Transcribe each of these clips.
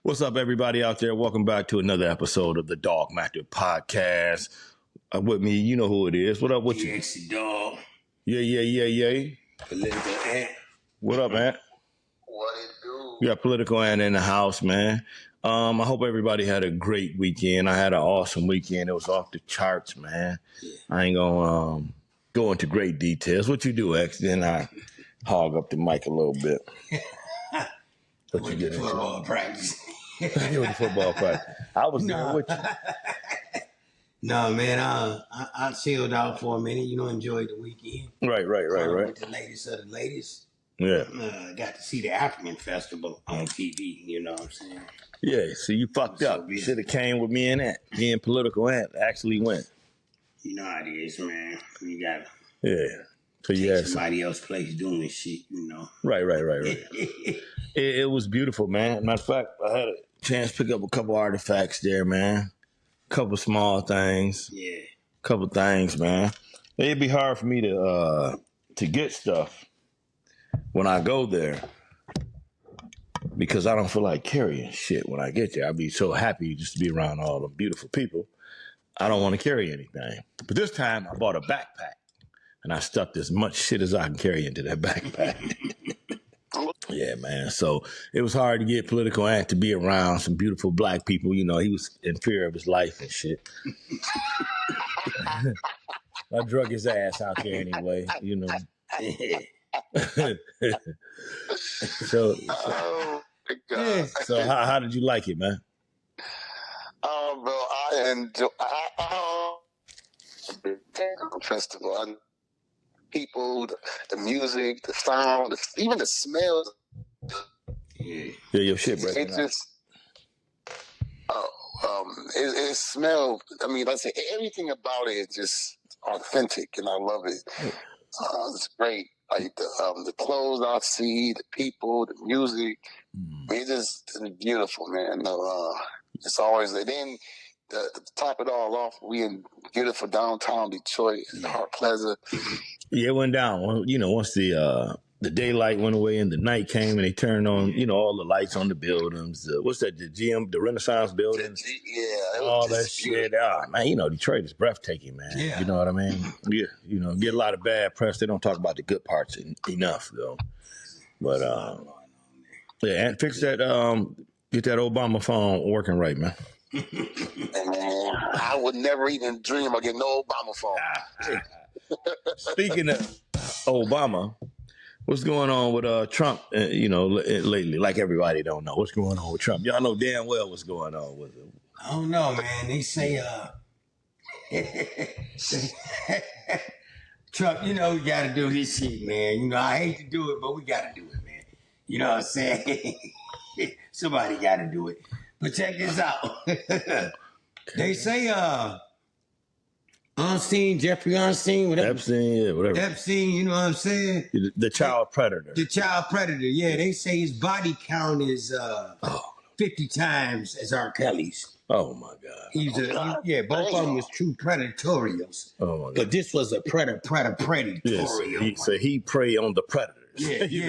What's up, everybody out there? Welcome back to another episode of the Dog Matter Podcast. With me, you know who it is. What up with you? DX Dog. Yeah. Political Ant. What up, Ant? What it do? We got Political Ant in the house, man. I hope everybody had a great weekend. I had an awesome weekend. It was off the charts, man. I ain't gonna go into great details. What you do, X? Then I hog up the mic a little bit. What you get football practice? You went to football practice. I was there with you. No, man, I chilled out for a minute. Enjoyed the weekend. Right. With the latest of the latest. Yeah. Got to see the African Festival on TV. You know what I'm saying? Yeah. So you fucked up. You should have came with me and Ant. Me and Political Ant actually went. You know how it is, man. You got Yeah. So you had somebody else's place doing shit. Right. It was beautiful, man. Matter of fact, I had a chance to pick up a couple artifacts there, man. Couple small things. Yeah. Couple things, man. It'd be hard for me to get stuff when I go there because I don't feel like carrying shit when I get there. I'd be so happy just to be around all the beautiful people. I don't want to carry anything. But this time I bought a backpack and I stuffed as much shit as I can carry into that backpack. Yeah, man. So it was hard to get Political Ant to be around some beautiful black people. He was in fear of his life and shit. I drug his ass out there anyway, So Oh my God. yeah. So how did you like it, man? Bro, I enjoy the festival. People, the music, the sound, even the smells. Yeah, your shit breaking It just, it smelled. I mean, like I say, everything about it is just authentic, and I love it. It's great. Like the clothes I see, the people, the music. It's beautiful, man. It's always then. To top it all off, we in beautiful downtown Detroit, Hart Plaza. Yeah, it went down. Once the daylight went away and the night came and they turned on, all the lights on the buildings. What's that? The Renaissance building? Yeah, all that shit. Man, Detroit is breathtaking, man. Yeah. You know what I mean? Yeah, get a lot of bad press. They don't talk about the good parts enough, though. But yeah, and fix that. Get that Obama phone working right, man. Man, I would never even dream of getting no Obama phone. Speaking of Obama, what's going on with Trump? Lately, like everybody don't know what's going on with Trump. Y'all know damn well what's going on with him. I don't know, man. They say, Trump, we got to do this shit, man. I hate to do it, but we got to do it, man. You know what I'm saying? Somebody got to do it. But check this out. They say, Jeffrey Epstein, whatever. Epstein, yeah, whatever. Epstein, you know what I'm saying? The child predator. The child predator, yeah. They say his body count is 50 times as R. Kelly's. Oh, my God. Both of them was true predatorials. Oh, my God. But this was a predatorial. Yeah, so he preyed on the predators. Yeah, he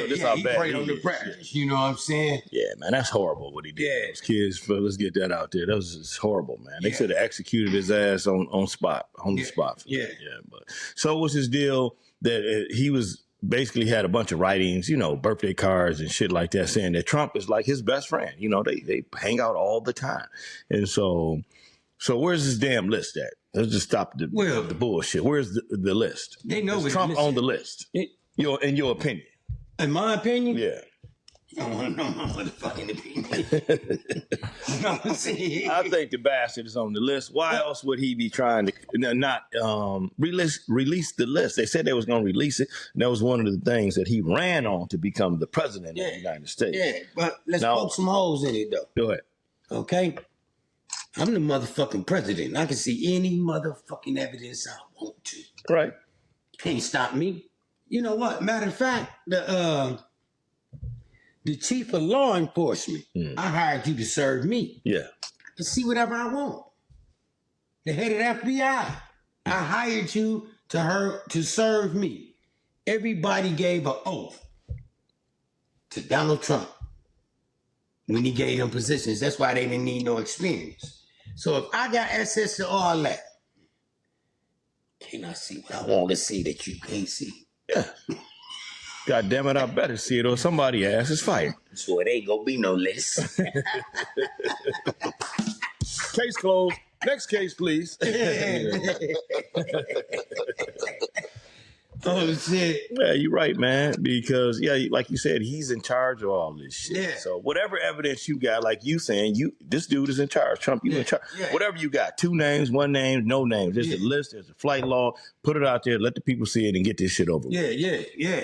preyed on the predators. You know what I'm saying? Yeah, man, that's horrible what he did. Yeah. Those kids, let's get that out there. That was just horrible, man. They should have executed his ass on the spot. Yeah. But so was his deal that he was basically had a bunch of writings, birthday cards and shit like that, saying that Trump is like his best friend. They hang out all the time, and so where's this damn list at? Let's just stop the bullshit. Where's the list? They know is Trump on the list. In your opinion. In my opinion? Yeah. I don't want to know my motherfucking opinion. You know what I'm saying? I think the bastard is on the list. Why else would he be trying to not release the list? They said they was going to release it. And that was one of the things that he ran on to become the president of the United States. Yeah, but let's poke some holes in it, though. Go ahead. Okay? I'm the motherfucking president. I can see any motherfucking evidence I want to. Right. Can't stop me. You know what? Matter of fact, the chief of law enforcement, I hired you to serve me. Yeah. To see whatever I want. The head of the FBI, I hired you to serve me. Everybody gave an oath to Donald Trump. when he gave them positions. That's why they didn't need no experience. So if I got access to all that, can I see what I want to see that you can't see? Yeah. God damn it, I better see it or somebody ass is fired. So it ain't gonna be no list. Case closed. Next case, please. Oh shit. Yeah, you're right, man. Because like you said, he's in charge of all this shit. Yeah. So whatever evidence you got, like you saying, this dude is in charge. Trump, you in charge. Yeah. Whatever you got, 2 names, 1 name, no names. There's a list. There's a flight law. Put it out there. Let the people see it and get this shit over with. Yeah.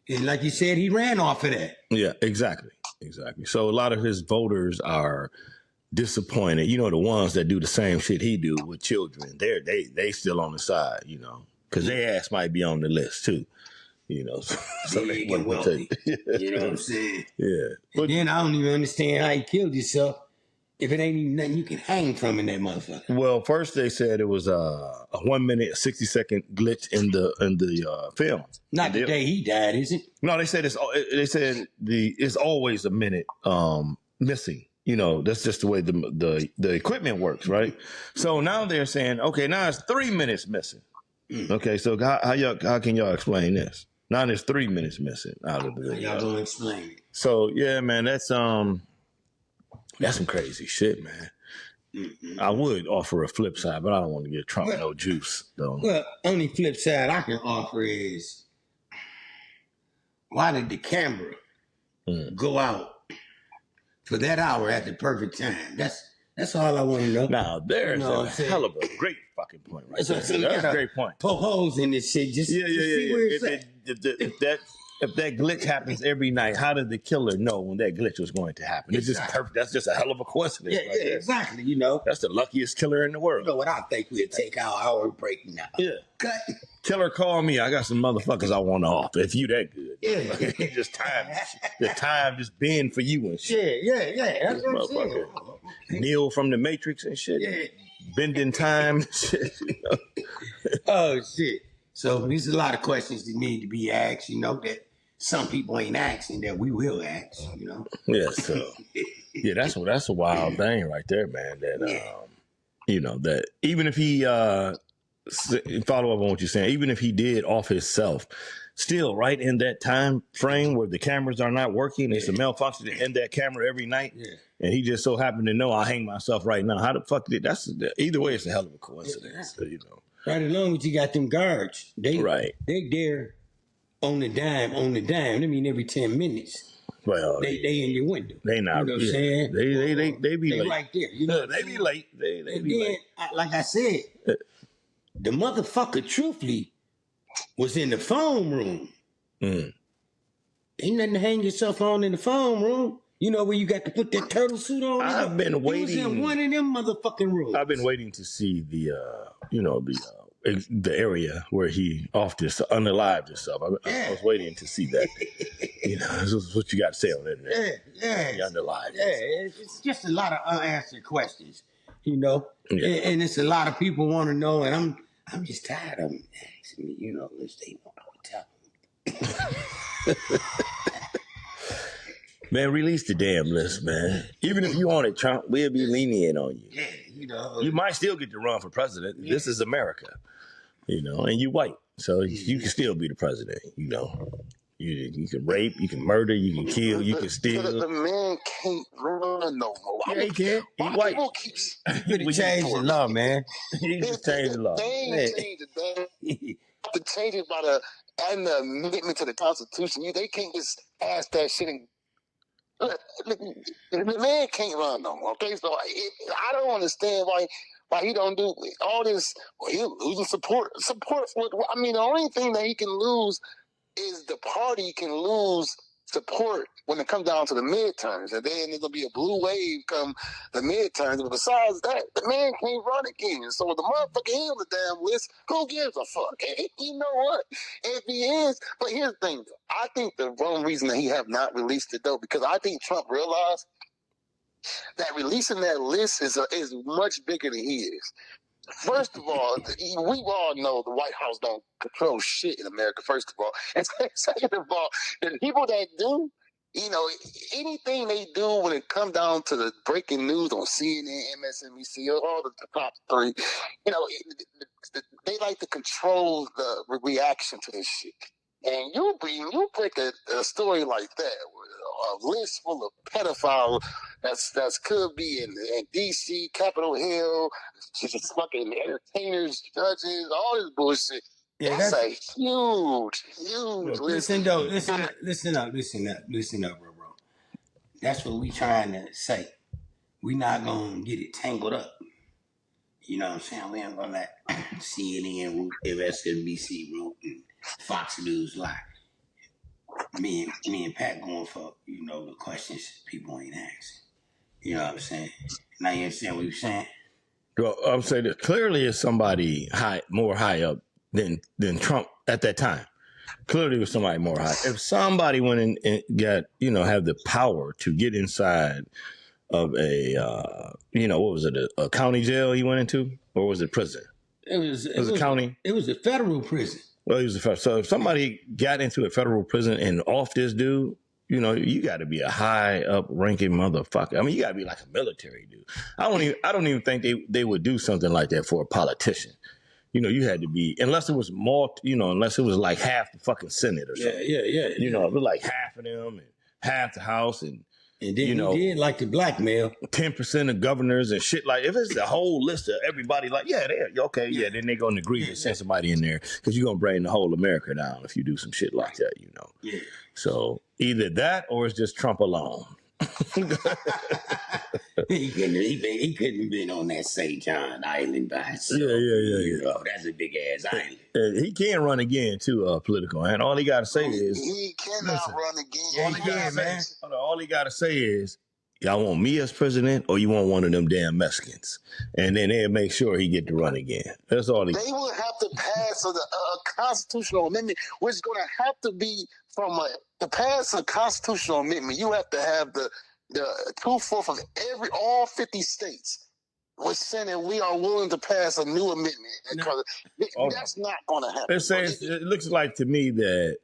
And like you said, he ran off of that. Yeah, exactly. So a lot of his voters are disappointed. You know, the ones that do the same shit he do with children. They still on the side. You know. Because their ass might be on the list too, you know. So they get wealthy. You know what I'm saying? Yeah. But then I don't even understand how he killed himself if it ain't even nothing you can hang from in that motherfucker. Well, first they said it was a 1 minute, 60-second glitch in the film. Not the day he died, is it? No, they said it's always a minute missing. You know, that's just the way the equipment works, right? So now they're saying, okay, now it's 3 minutes missing. Okay, so how can y'all explain this? Now there's 3 minutes missing out of the video. Y'all gonna explain it. So yeah, man, that's some crazy shit, man. Mm-hmm. I would offer a flip side, but I don't want to give Trump no juice, though. Well, only flip side I can offer is why did the camera go out for that hour at the perfect time? That's all I want to know. Now, there's a hell of a great fucking point right there. That's a great point. Poke holes in this shit. Just see where it's at. If that glitch happens every night, how did the killer know when that glitch was going to happen? It's just perfect. That's just a hell of a coincidence. Yeah, exactly. You know, that's the luckiest killer in the world. You know what? I think we'll take our hour break now. Yeah. Cut. Killer, call me. I got some motherfuckers I want to off. If you that good, yeah. Just the time just being for you and shit. Yeah. That's what I'm saying. Neil from the Matrix and shit. Yeah. Bending time and shit. You know? Oh shit. So there's a lot of questions that need to be asked, you know, that some people ain't asking that we will ask, you know. Yeah, so that's a wild thing right there, man. That you know, that even if he follow up on what you're saying, even if he did off himself, still right in that time frame where the cameras are not working, it's a malfunction in that camera every night. Yeah. And he just so happened to know I hang myself right now. How the fuck did either way it's a hell of a coincidence, you know. Right along with you got them guards. They there on the dime. I mean every 10 minutes. Well, they in your window. They not. You know what I'm saying? They be late. Right there. You know, they be late. They be late. Like I said, the motherfucker truthfully was in the phone room. Ain't nothing to hang yourself on in the phone room. You know where you got to put that turtle suit on? I've been waiting. He was in one of them motherfucking rooms. I've been waiting to see the area where he unalived himself. I was waiting to see that. You know, this is what you got to say on the internet. Yeah. He unalived. Yeah, it's just a lot of unanswered questions, you know. Yeah. And it's a lot of people want to know, and I'm just tired of them asking me, you know, if they want to tell them. Man, release the damn list, man. Even if you on it, Trump, we'll be lenient on you. Yeah, you know. You might still get to run for president. Yeah. This is America, you know, and you white. So you can still be the president, you know. You can rape, you can murder, you can kill, you can steal. The man can't run no more. Yeah, he can. He white. We changed the law, man. He just changed the law. They ain't changed it, man. To change it by the amendment to the Constitution, they can't just pass that shit and the man can't run no more. Okay, so I don't understand why he don't do all this. Well, he's losing support. I mean, the only thing that he can lose is the party can lose support when it comes down to the midterms, and then there's gonna be a blue wave come the midterms. But besides that, the man can't run again. So the motherfucker is on the damn list. Who gives a fuck? You know what? If he is, but here's the thing. I think the one reason that he have not released it though, because I think Trump realized that releasing that list is much bigger than he is. First of all, we all know the White House don't control shit in America, first of all. And second of all, the people that do, you know, anything they do when it comes down to the breaking news on CNN, MSNBC, all the top three, you know, they like to control the reaction to this shit. And you break a story like that, a list full of pedophiles that's could be in DC, Capitol Hill, just fucking entertainers, judges, all this bullshit. Yeah, that's a huge list. Listen up, bro. That's what we trying to say. We not gonna get it tangled up. You know what I'm saying? We ain't gonna let CNN root, MSNBC root, and Fox News lie. Me and Pat going for, you know, the questions people ain't asking. You know what I'm saying? Now you understand what you're saying? Well, I'm saying that clearly it's somebody more high up than Trump at that time. Clearly it was somebody more high. If somebody went in and got, you know, have the power to get inside of a, you know, what was it, a county jail he went into? Or was it prison? It was a county? It was a federal prison. Well, he was a federal. So if somebody got into a federal prison and off this dude, you know, you got to be a high up ranking motherfucker. I mean, you got to be like a military dude. I don't even think they would do something like that for a politician. You know, you had to be, unless it was more, you know, unless it was like half the fucking Senate or something. Yeah. You know, it was like half of them and half the House and then you know, he did like the blackmail. 10% of governors and shit. Like, if it's a whole list of everybody, like, yeah, okay, yeah, then they're going to agree to send somebody in there because you're going to bring the whole America down if you do some shit like that, you know. Yeah. So either that or it's just Trump alone. He couldn't have been on that St. John Island by himself. Yeah. You know, that's a big ass island. He can run again too, political, and all he got to say is he cannot run again. Yeah, he can, man. All he got to say is, y'all want me as president, or you want one of them damn Mexicans, and then they'll make sure he get to run again. That's all he. They will have to pass a constitutional amendment, which is going to have to be to pass a constitutional amendment. You have to have the 2/4 of all 50 states was saying we are willing to pass a new amendment. That's not going to happen. It looks like to me that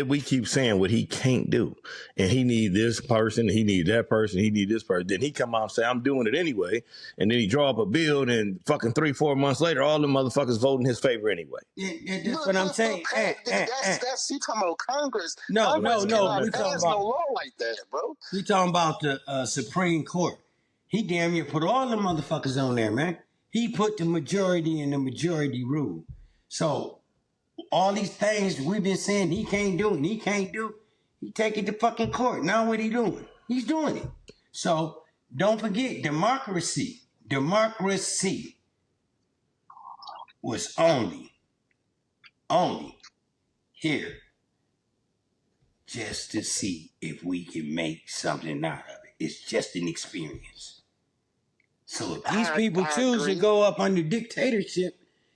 we keep saying what he can't do. And he need this person, he need that person, he need this person. Then he come out and say, I'm doing it anyway. And then he draw up a bill and fucking 3-4 months later, all the motherfuckers vote in his favor anyway. Yeah, that's what I'm saying. That's you talking about Congress. No. We pass no law like that, bro. We talking about the Supreme Court. He damn near put all the motherfuckers on there, man. He put the majority in the majority rule. So all these things we've been saying he can't do, he take it to fucking court. Now what he doing? He's doing it. So don't forget, democracy was only here just to see if we can make something out of it. It's just an experience. So if these people choose to go up under dictatorship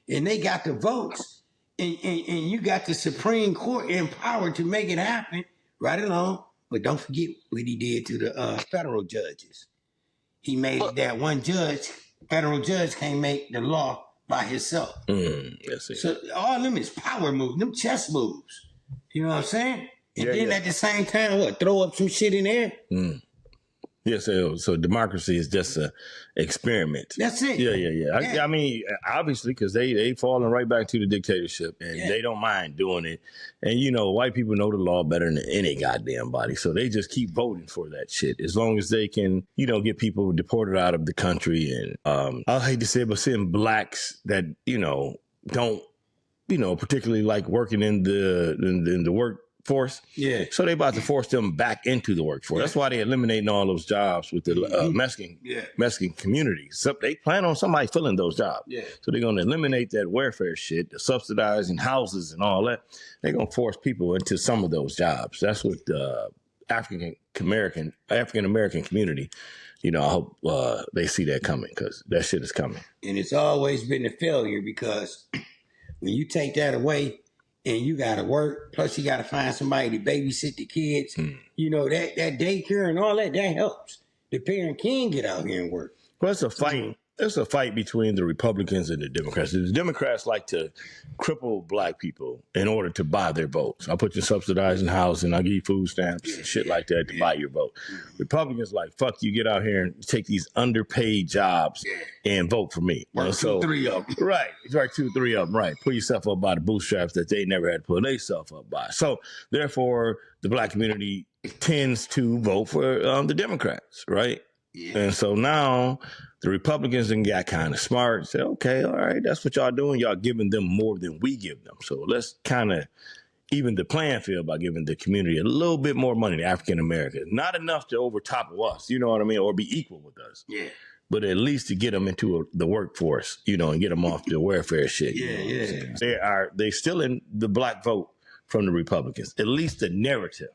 and they got the votes, and you got the Supreme Court empowered to make it happen, right along. But don't forget what he did to the federal judges. He made that one federal judge can't make the law by himself. So all of them is power moves, them chess moves. You know what I'm saying? And then at the same time, throw up some shit in there? Yeah, so democracy is just an experiment. That's it. Yeah. I mean, obviously, because they falling right back to the dictatorship, and they don't mind doing it. And, you know, white people know the law better than any goddamn body, so they just keep voting for that shit as long as they can, you know, get people deported out of the country. And I hate to say it, but seeing blacks that, you know, don't, you know, particularly like working in the workforce. Yeah. So they about to force them back into the workforce. Yeah. That's why they're eliminating all those jobs with the Mexican communities. So they plan on somebody filling those jobs. Yeah. So they're going to eliminate that welfare shit, the subsidizing houses and all that. They're going to force people into some of those jobs. That's what the African American community, you know, I hope they see that coming, because that shit is coming. And it's always been a failure, because when you take that away, and you got to work, plus you got to find somebody to babysit the kids. You know, that daycare and all that helps. The parent can get out here and work. Well, it's a fight. it's a fight between the Republicans and the Democrats. The Democrats like to cripple black people in order to buy their votes. I'll put you subsidizing housing, I'll give you food stamps, shit like that to buy your vote. Republicans like, fuck you, get out here and take these underpaid jobs and vote for me. Work two, three of them. Right. It's like 2, 3 of them. Right. Pull yourself up by the bootstraps that they never had to pull themselves up by. So therefore, the black community tends to vote for the Democrats, right? Yeah. And so now the Republicans then got kind of smart and said, okay, all right, that's what y'all doing. Y'all giving them more than we give them. So let's kind of even the playing field by giving the community a little bit more money to African Americans. Not enough to overtop of us, you know what I mean, or be equal with us. Yeah. But at least to get them into the workforce, you know, and get them off the welfare shit. They still in the black vote from the Republicans, at least the narrative.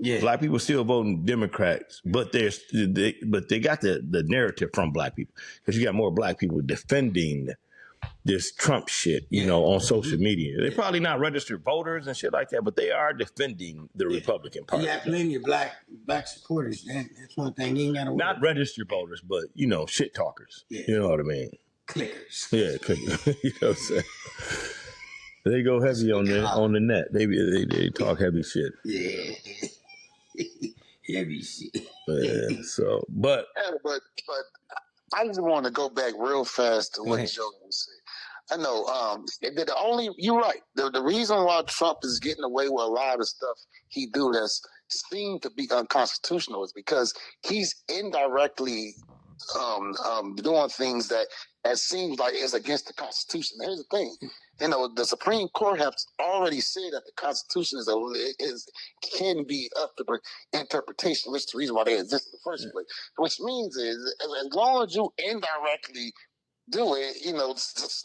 Yeah. Black people still voting Democrats, but they got the narrative from black people because you got more black people defending this Trump shit, you know, on social media. They're probably not registered voters and shit like that, but they are defending the Republican Party. You got plenty of black supporters. That's one thing you ain't got to worry. Not registered voters, but, you know, shit talkers. Yeah. You know what I mean? Clickers. Yeah, clickers. You know what I'm saying? They go heavy on the net. They talk heavy shit. Yeah. Heavy shit. Yeah, so, but I just want to go back real fast to what Joe said. I know, you're right. The reason why Trump is getting away with a lot of stuff he do that's seemed to be unconstitutional is because he's indirectly doing things that seems like is against the Constitution. Here's the thing. You know, the Supreme Court has already said that the Constitution can be up to interpretation, which is the reason why they exist in the first place. Which means is as long as you indirectly do it, you know,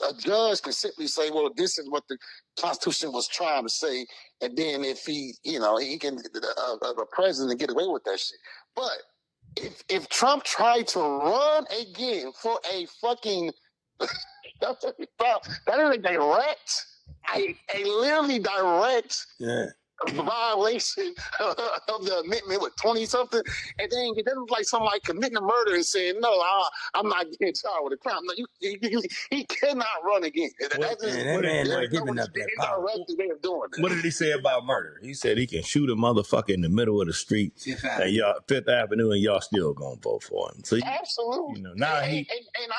a judge can simply say, well, this is what the Constitution was trying to say, and then if he can a president get away with that shit. But if Trump tried to run again for a fucking that is a direct, a literally direct violation of the amendment with 20 something, and then it doesn't like somebody committing a murder and saying no, I'm not getting charged with a crime. No, he cannot run again. That's giving up that power. Way of doing that. What did he say about murder? He said he can shoot a motherfucker in the middle of the street, Fifth Avenue, and y'all still gonna vote for him. So absolutely, you know, now and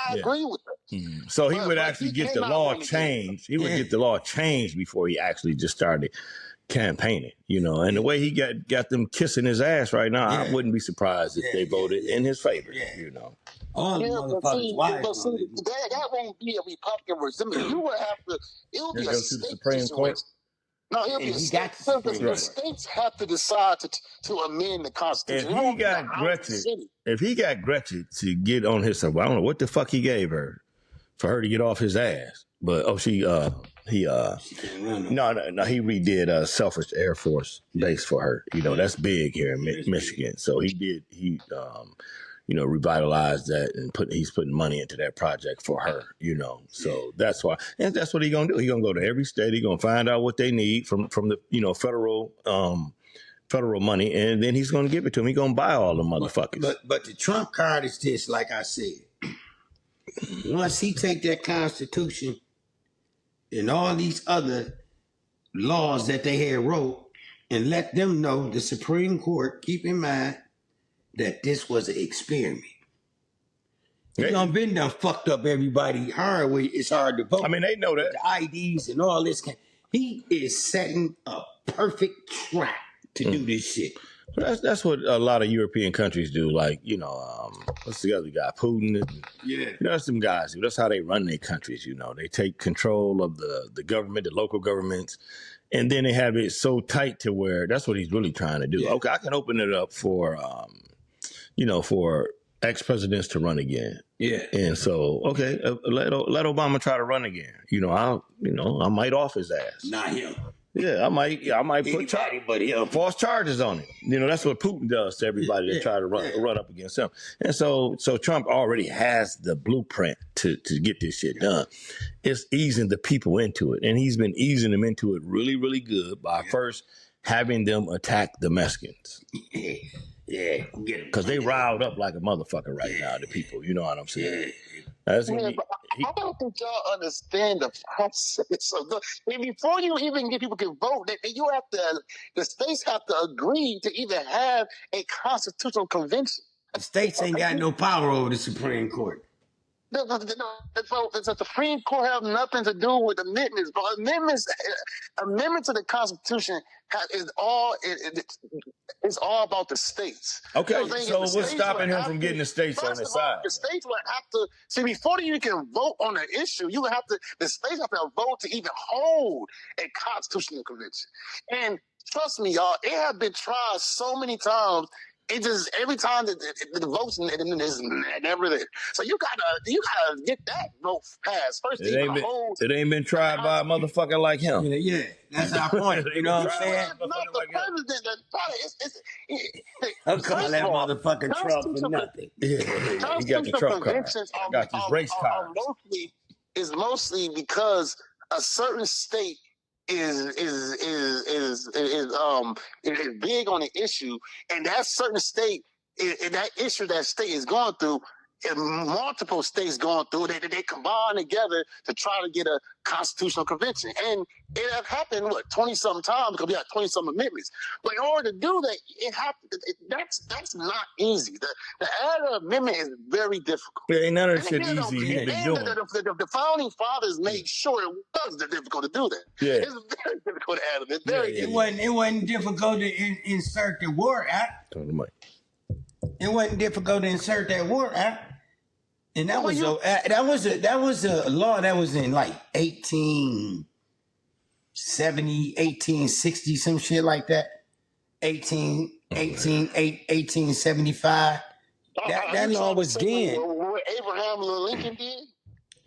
I agree with that. Mm-hmm. So he would actually get the law changed. He would get the law changed before he actually just started campaigning, you know, and the way he got them kissing his ass right now, I wouldn't be surprised if they voted in his favor, you know. All the motherfuckers wives. That won't be a Republican resentment. You would have to. It would be a Supreme Court. No, it'll be the states have to decide to amend the Constitution. If he got Gretchen to get on his side, I don't know what the fuck he gave her for her to get off his ass, but he redid a Selfridge Air Force base for her. You know, that's big here in Michigan. So he revitalized that and he's putting money into that project for her, you know. So that's why, and that's what he's gonna do. He's gonna go to every state. He's gonna find out what they need from the, you know, federal money, and then he's gonna give it to them. He's gonna buy all the motherfuckers. But the Trump card is this, like I said. Once he take that Constitution and all these other laws that they had wrote and let them know, the Supreme Court, keep in mind that this was an experiment. He done been done fucked up everybody hard way. It's hard to vote. I mean, they know that. The IDs and all this. He is setting a perfect trap to do this shit. That's what a lot of European countries do. Like, you know, what's the other guy? Putin. Yeah. You know, that's some guys. That's how they run their countries, you know. They take control of the government, the local governments, and then they have it so tight to where that's what he's really trying to do. Yeah. Okay, I can open it up for, for ex-presidents to run again. Yeah. And so, okay, let Obama try to run again. You know, I might off his ass. Not him. Yeah, I might put false charges on him. You know, that's what Putin does to everybody that try to run up against him. And so Trump already has the blueprint to get this shit done. It's easing the people into it. And he's been easing them into it really, really good by first having them attack the Mexicans. Yeah. Because they riled up like a motherfucker right now, the people. You know what I'm saying? That's gonna Yeah, be. but I don't think y'all understand the process of before you even get people can vote, you have to the states have to agree to even have a constitutional convention. The states ain't got no power over the Supreme Court. The Supreme Court have nothing to do with amendments, but amendments to the Constitution it's all about the states. Okay, You know, so what's stopping him from getting the states on first his of all, side? the states would have to see before you can vote on an issue. You have to. The states have to vote to even hold a constitutional convention. And trust me, y'all, it has been tried so many times. It just every time the votes is never there. So you gotta get that vote passed first. It ain't been tried by a motherfucker like him. Yeah, that's our point. You know what I'm saying? Not the president. I'm calling that motherfucker Trump for nothing. Yeah, he got the Trump card. I got this race card. Mostly because a certain state is big on the issue, and that certain state, and that issue that state is going through, and multiple states going through, they combine together to try to get a constitutional convention, and it have happened 20-something times because we got 20-something amendments. But in order to do that, that's not easy. The add amendment is very difficult. There ain't none of that shit easy. He's been doing. The founding fathers made sure it was difficult to do that. Yeah. It's very difficult to add them. It's very difficult. It wasn't difficult to insert the War Act. It wasn't difficult to insert that War Act. And that was a law that was in like 1870, 1860, some shit like that. 1875. That law was then. What Abraham Lincoln did?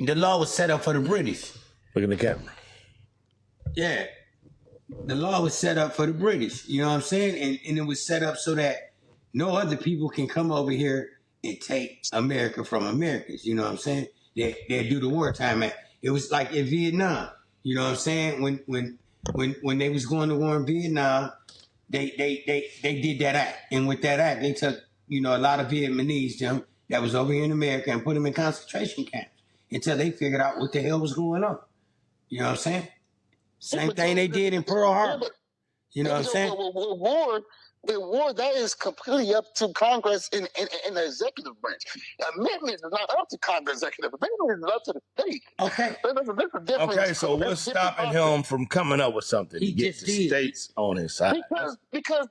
The law was set up for the British. Look at the camera. Yeah. The law was set up for the British. You know what I'm saying? And it was set up so that no other people can come over here and take America from Americans. You know what I'm saying? They do the wartime act. It was like in Vietnam. You know what I'm saying? When they was going to war in Vietnam, they did that act. And with that act, they took, a lot of Vietnamese that was over here in America and put them in concentration camps until they figured out what the hell was going on. You know what I'm saying? Same thing they did in Pearl Harbor. You know what I'm saying? With war, that is completely up to Congress and the executive branch. Amendments is not up to Congress executive. Amendments is up to the state. Okay. Okay, so what's stopping him from coming up with something? He gets the states on his side. Because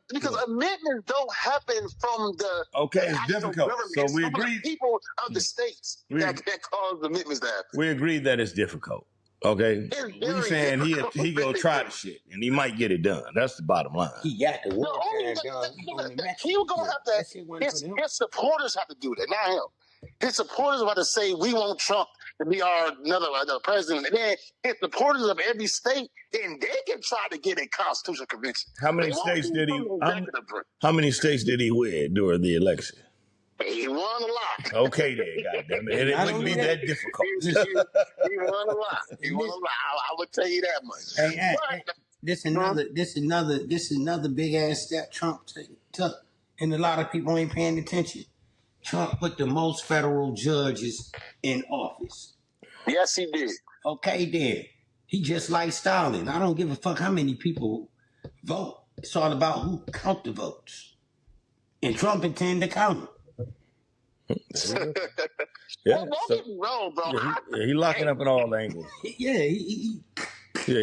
amendments don't happen from the it's difficult. So we agree. People of the states that cause amendments to happen. We agree that it's difficult. Okay, we saying he go try the shit and he might get it done. That's the bottom line. He got the work done. He gonna have to. His supporters have to do that, not him. His supporters have to say we want Trump to be another president, and then his supporters of every state, then they can try to get a constitutional convention. How many states did he? How many states did he win during the election? He won a lot. Okay, then, goddamn it. It wouldn't be that difficult. He won a lot. I would tell you that much. Hey, this is another big ass step Trump took, and a lot of people ain't paying attention. Trump put the most federal judges in office. Yes, he did. Okay, then. He just like Stalin. I don't give a fuck how many people vote. It's all about who count the votes. And Trump intended to count them. Don't get me wrong, bro. He locking up in all angles. He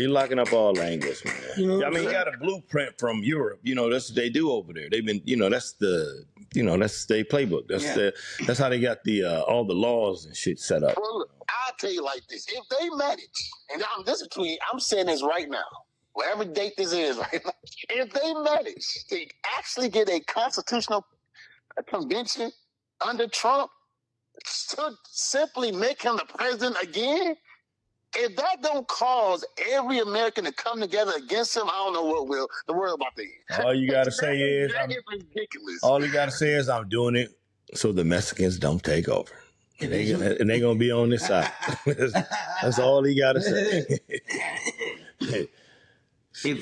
locking up all angles, man. He got a blueprint from Europe. That's what they do over there. They've been, that's their playbook. That's how they got the all the laws and shit set up. Well, look, I'll tell you like this: if they manage, and I'm saying this right now, whatever date this is right now, if they manage to actually get a constitutional convention under Trump to simply make him the president again, if that don't cause every American to come together against him, I don't know what will. The world about to end. All you gotta say is ridiculous. All you gotta say is I'm doing it so the Mexicans don't take over. And they gonna be on this side. That's all he gotta say.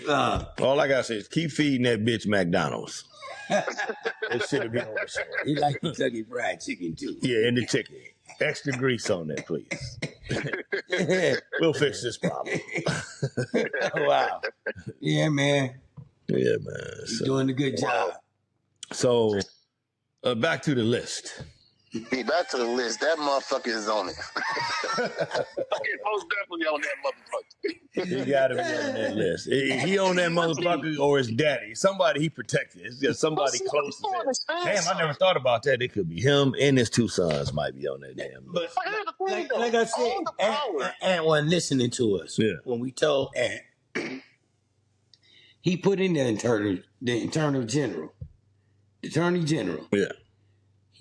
All I gotta say is keep feeding that bitch McDonald's. It should have been over. He like Kentucky Fried Chicken too. Yeah, and the chicken. Extra grease on that, please. We'll fix this problem. Wow. Yeah, man. Yeah, man. You're doing a good job. So, back to the list. Be back to the list. That motherfucker is on it. Most definitely on that motherfucker. He got to be on that list. He on that motherfucker or his daddy. Somebody he protected. It's just somebody close to him. Damn, I never thought about that. It could be him and his 2 sons might be on that damn list. But like I said, Ant wasn't listening to us. Yeah. When we told Ant, he put in the Attorney General. Yeah.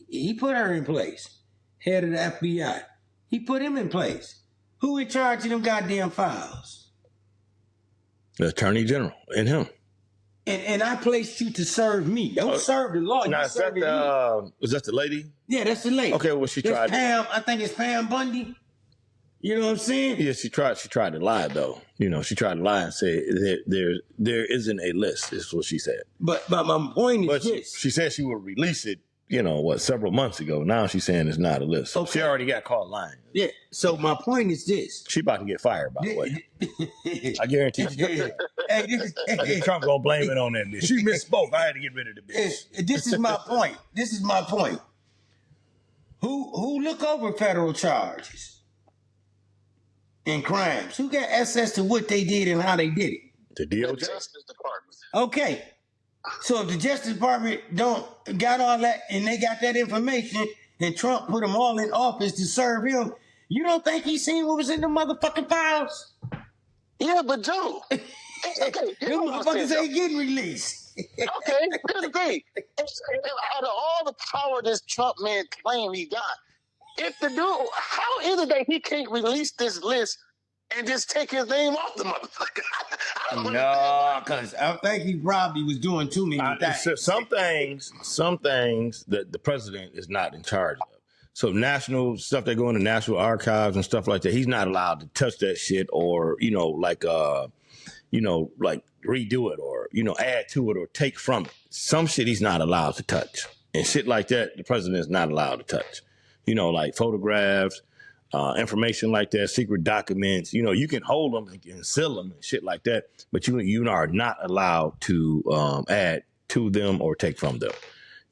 He put her in place. Head of the FBI. He put him in place. Who in charge of them goddamn files? The Attorney General and him. And I placed you to serve me. Don't serve the law. Now, is that the lady? Yeah, that's the lady. Okay, well, she That's tried. Pam, I think it's Pam Bundy. You know what I'm saying? Yeah, she tried to lie, though. You know, she tried to lie and say there isn't a list, is what she said. But my point is But this. she said she would release it, several months ago. Now she's saying it's not a list. So she already got caught lying. Yeah, so my point is this. She about to get fired, by the way. I guarantee you. I think Trump gonna blame it on that bitch. She misspoke. I had to get rid of the bitch. This is my point. Who look over federal charges and crimes? Who got access to what they did and how they did it? The The DOJ. Justice Department. Okay. So if the Justice Department got all that and they got that information and Trump put them all in office to serve him, you don't think he seen what was in the motherfucking files? Yeah, but Joe. Okay, Them motherfuckers ain't getting released. Okay, here's the thing. Out of all the power this Trump man claimed he got, if the dude, how is it that he can't release this list and just take his name off the motherfucker? I don't No, because I think he probably was doing too many things. Some things that the president is not in charge of. So national stuff that go into national archives and stuff like that, he's not allowed to touch that shit or, like redo it or, add to it or take from it. Some shit he's not allowed to touch. And shit like that, the president is not allowed to touch. Like photographs, information like that, secret documents. You can hold them and seal them and shit like that, but you are not allowed to add to them or take from them.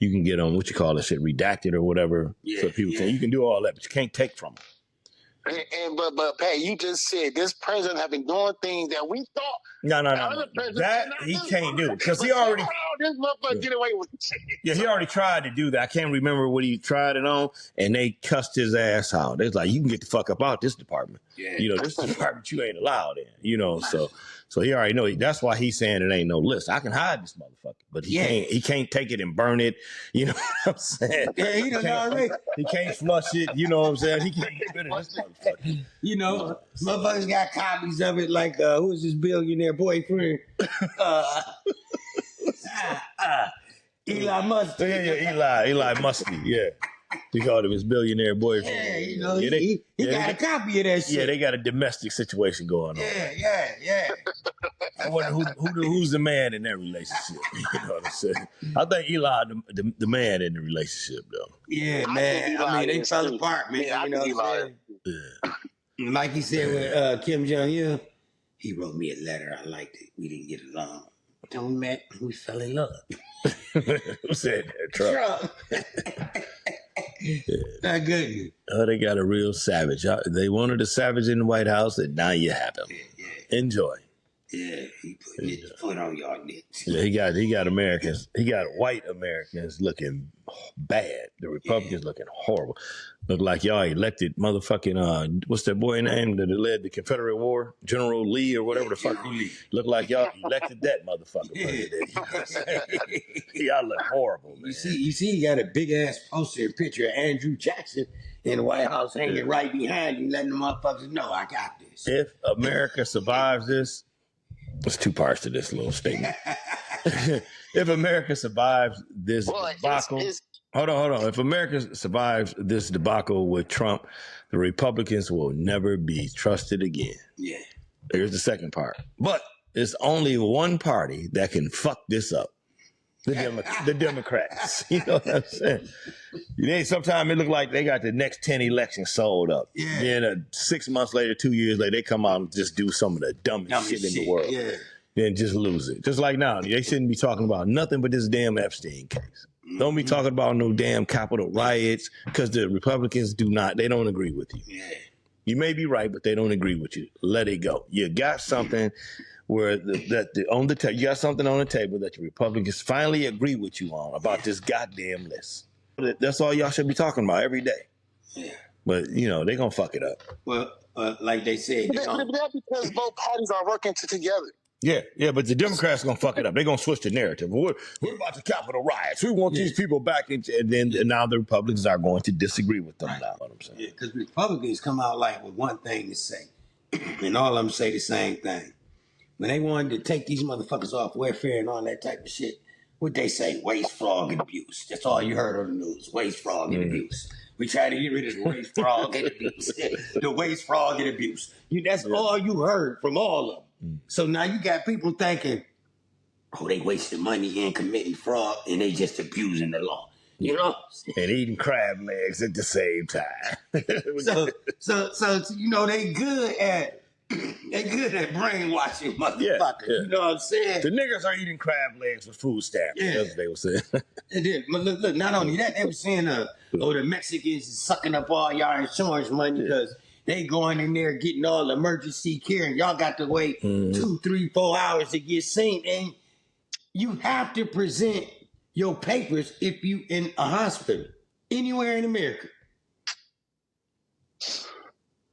You can get them, what you call that shit, redacted or whatever. Yeah, so people say you can do all that, but you can't take from them. But Pat, you just said this president have been doing things that we thought. No. other presidents That did not he do. can't do because he But already. somehow this motherfucker get away with it. Yeah, he already tried to do that. I can't remember what he tried it on, and they cussed his ass out. They was like, "You can get the fuck up out this department. Yeah. This department you ain't allowed in. So he already know. That's why he's saying it ain't no list. I can hide this motherfucker, but he can't take it and burn it. You know what I'm saying? Yeah, he done already. He can't flush it. You know what I'm saying? He can't get rid of this motherfucker. Motherfuckers got copies of it like, who's his billionaire boyfriend? Elon Musk. Yeah, Eli Muskie. Yeah. He called him his billionaire boyfriend. Yeah, he got a copy of that shit. Yeah, they got a domestic situation going on. Yeah. I wonder who's the man in that relationship. You know what I'm saying? I think Eli the man in the relationship though. Yeah, I man. think I mean, they Eli fell is, apart, man. Yeah, I you know think what I'm Eli saying? Yeah. Like he said with Kim Jong-un, he wrote me a letter. I liked it. We didn't get along. Then we met. We fell in love. Who said that? Trump. Not good. Oh, they got a real savage. They wanted a savage in the White House, and now you have him. Yeah. Enjoy. Yeah, he put his foot on y'all necks. Yeah, he got Americans. He got white Americans looking bad. The Republicans looking horrible. Look like y'all elected motherfucking what's that boy name that led the Confederate War? General Lee or whatever the fuck. General Lee. Look like y'all elected that motherfucker. President. You know what I'm saying? Y'all look horrible, man. You see, he got a big ass poster and picture of Andrew Jackson in the White House hanging right behind him, letting the motherfuckers know I got this. If America survives this, there's 2 parts to this little statement. If America survives this debacle, hold on. If America survives this debacle with Trump, the Republicans will never be trusted again. Yeah. Here's the second part. But it's only one party that can fuck this up. The Democrats. You know what I'm saying? Sometimes it look like they got the next 10 elections sold up. Yeah. Then 6 months later, 2 years later, they come out and just do some of the dumbest shit in the world. Yeah. Then just lose it. Just like now, they shouldn't be talking about nothing but this damn Epstein case. Don't be talking about no damn Capitol riots because the Republicans they don't agree with you. Yeah. You may be right, but they don't agree with you. Let it go. You got something where you got something on the table that the Republicans finally agree with you on about this goddamn list. That's all y'all should be talking about every day. Yeah. But they're gonna fuck it up. Well, like they said, But that's because both parties are working together. Yeah, but the Democrats are gonna fuck it up. They're gonna switch the narrative. What about the Capitol riots? We want these people back, and now the Republicans are going to disagree with them. Right. Now, what I'm saying. Yeah, because Republicans come out like with one thing to say, and all of them say the same thing. When they wanted to take these motherfuckers off welfare and all that type of shit, what they say, waste, fraud, and abuse. That's all you heard on the news, waste, fraud, and abuse. We try to get rid of the waste, fraud, and abuse. The waste, fraud, and abuse. That's all you heard from all of them. So now you got people thinking, they wasting money and committing fraud, and they just abusing the law. You know? And eating crab legs at the same time. so they good at brainwashing motherfuckers. Yeah. You know what I'm saying? The niggas are eating crab legs with food stamps. Yeah. That's what they were saying. And then, look, not only that, they were saying, the Mexicans is sucking up all y'all insurance money because they going in there getting all emergency care, and y'all got to wait 2, 3, 4 hours to get seen. And you have to present your papers if you in a hospital anywhere in America.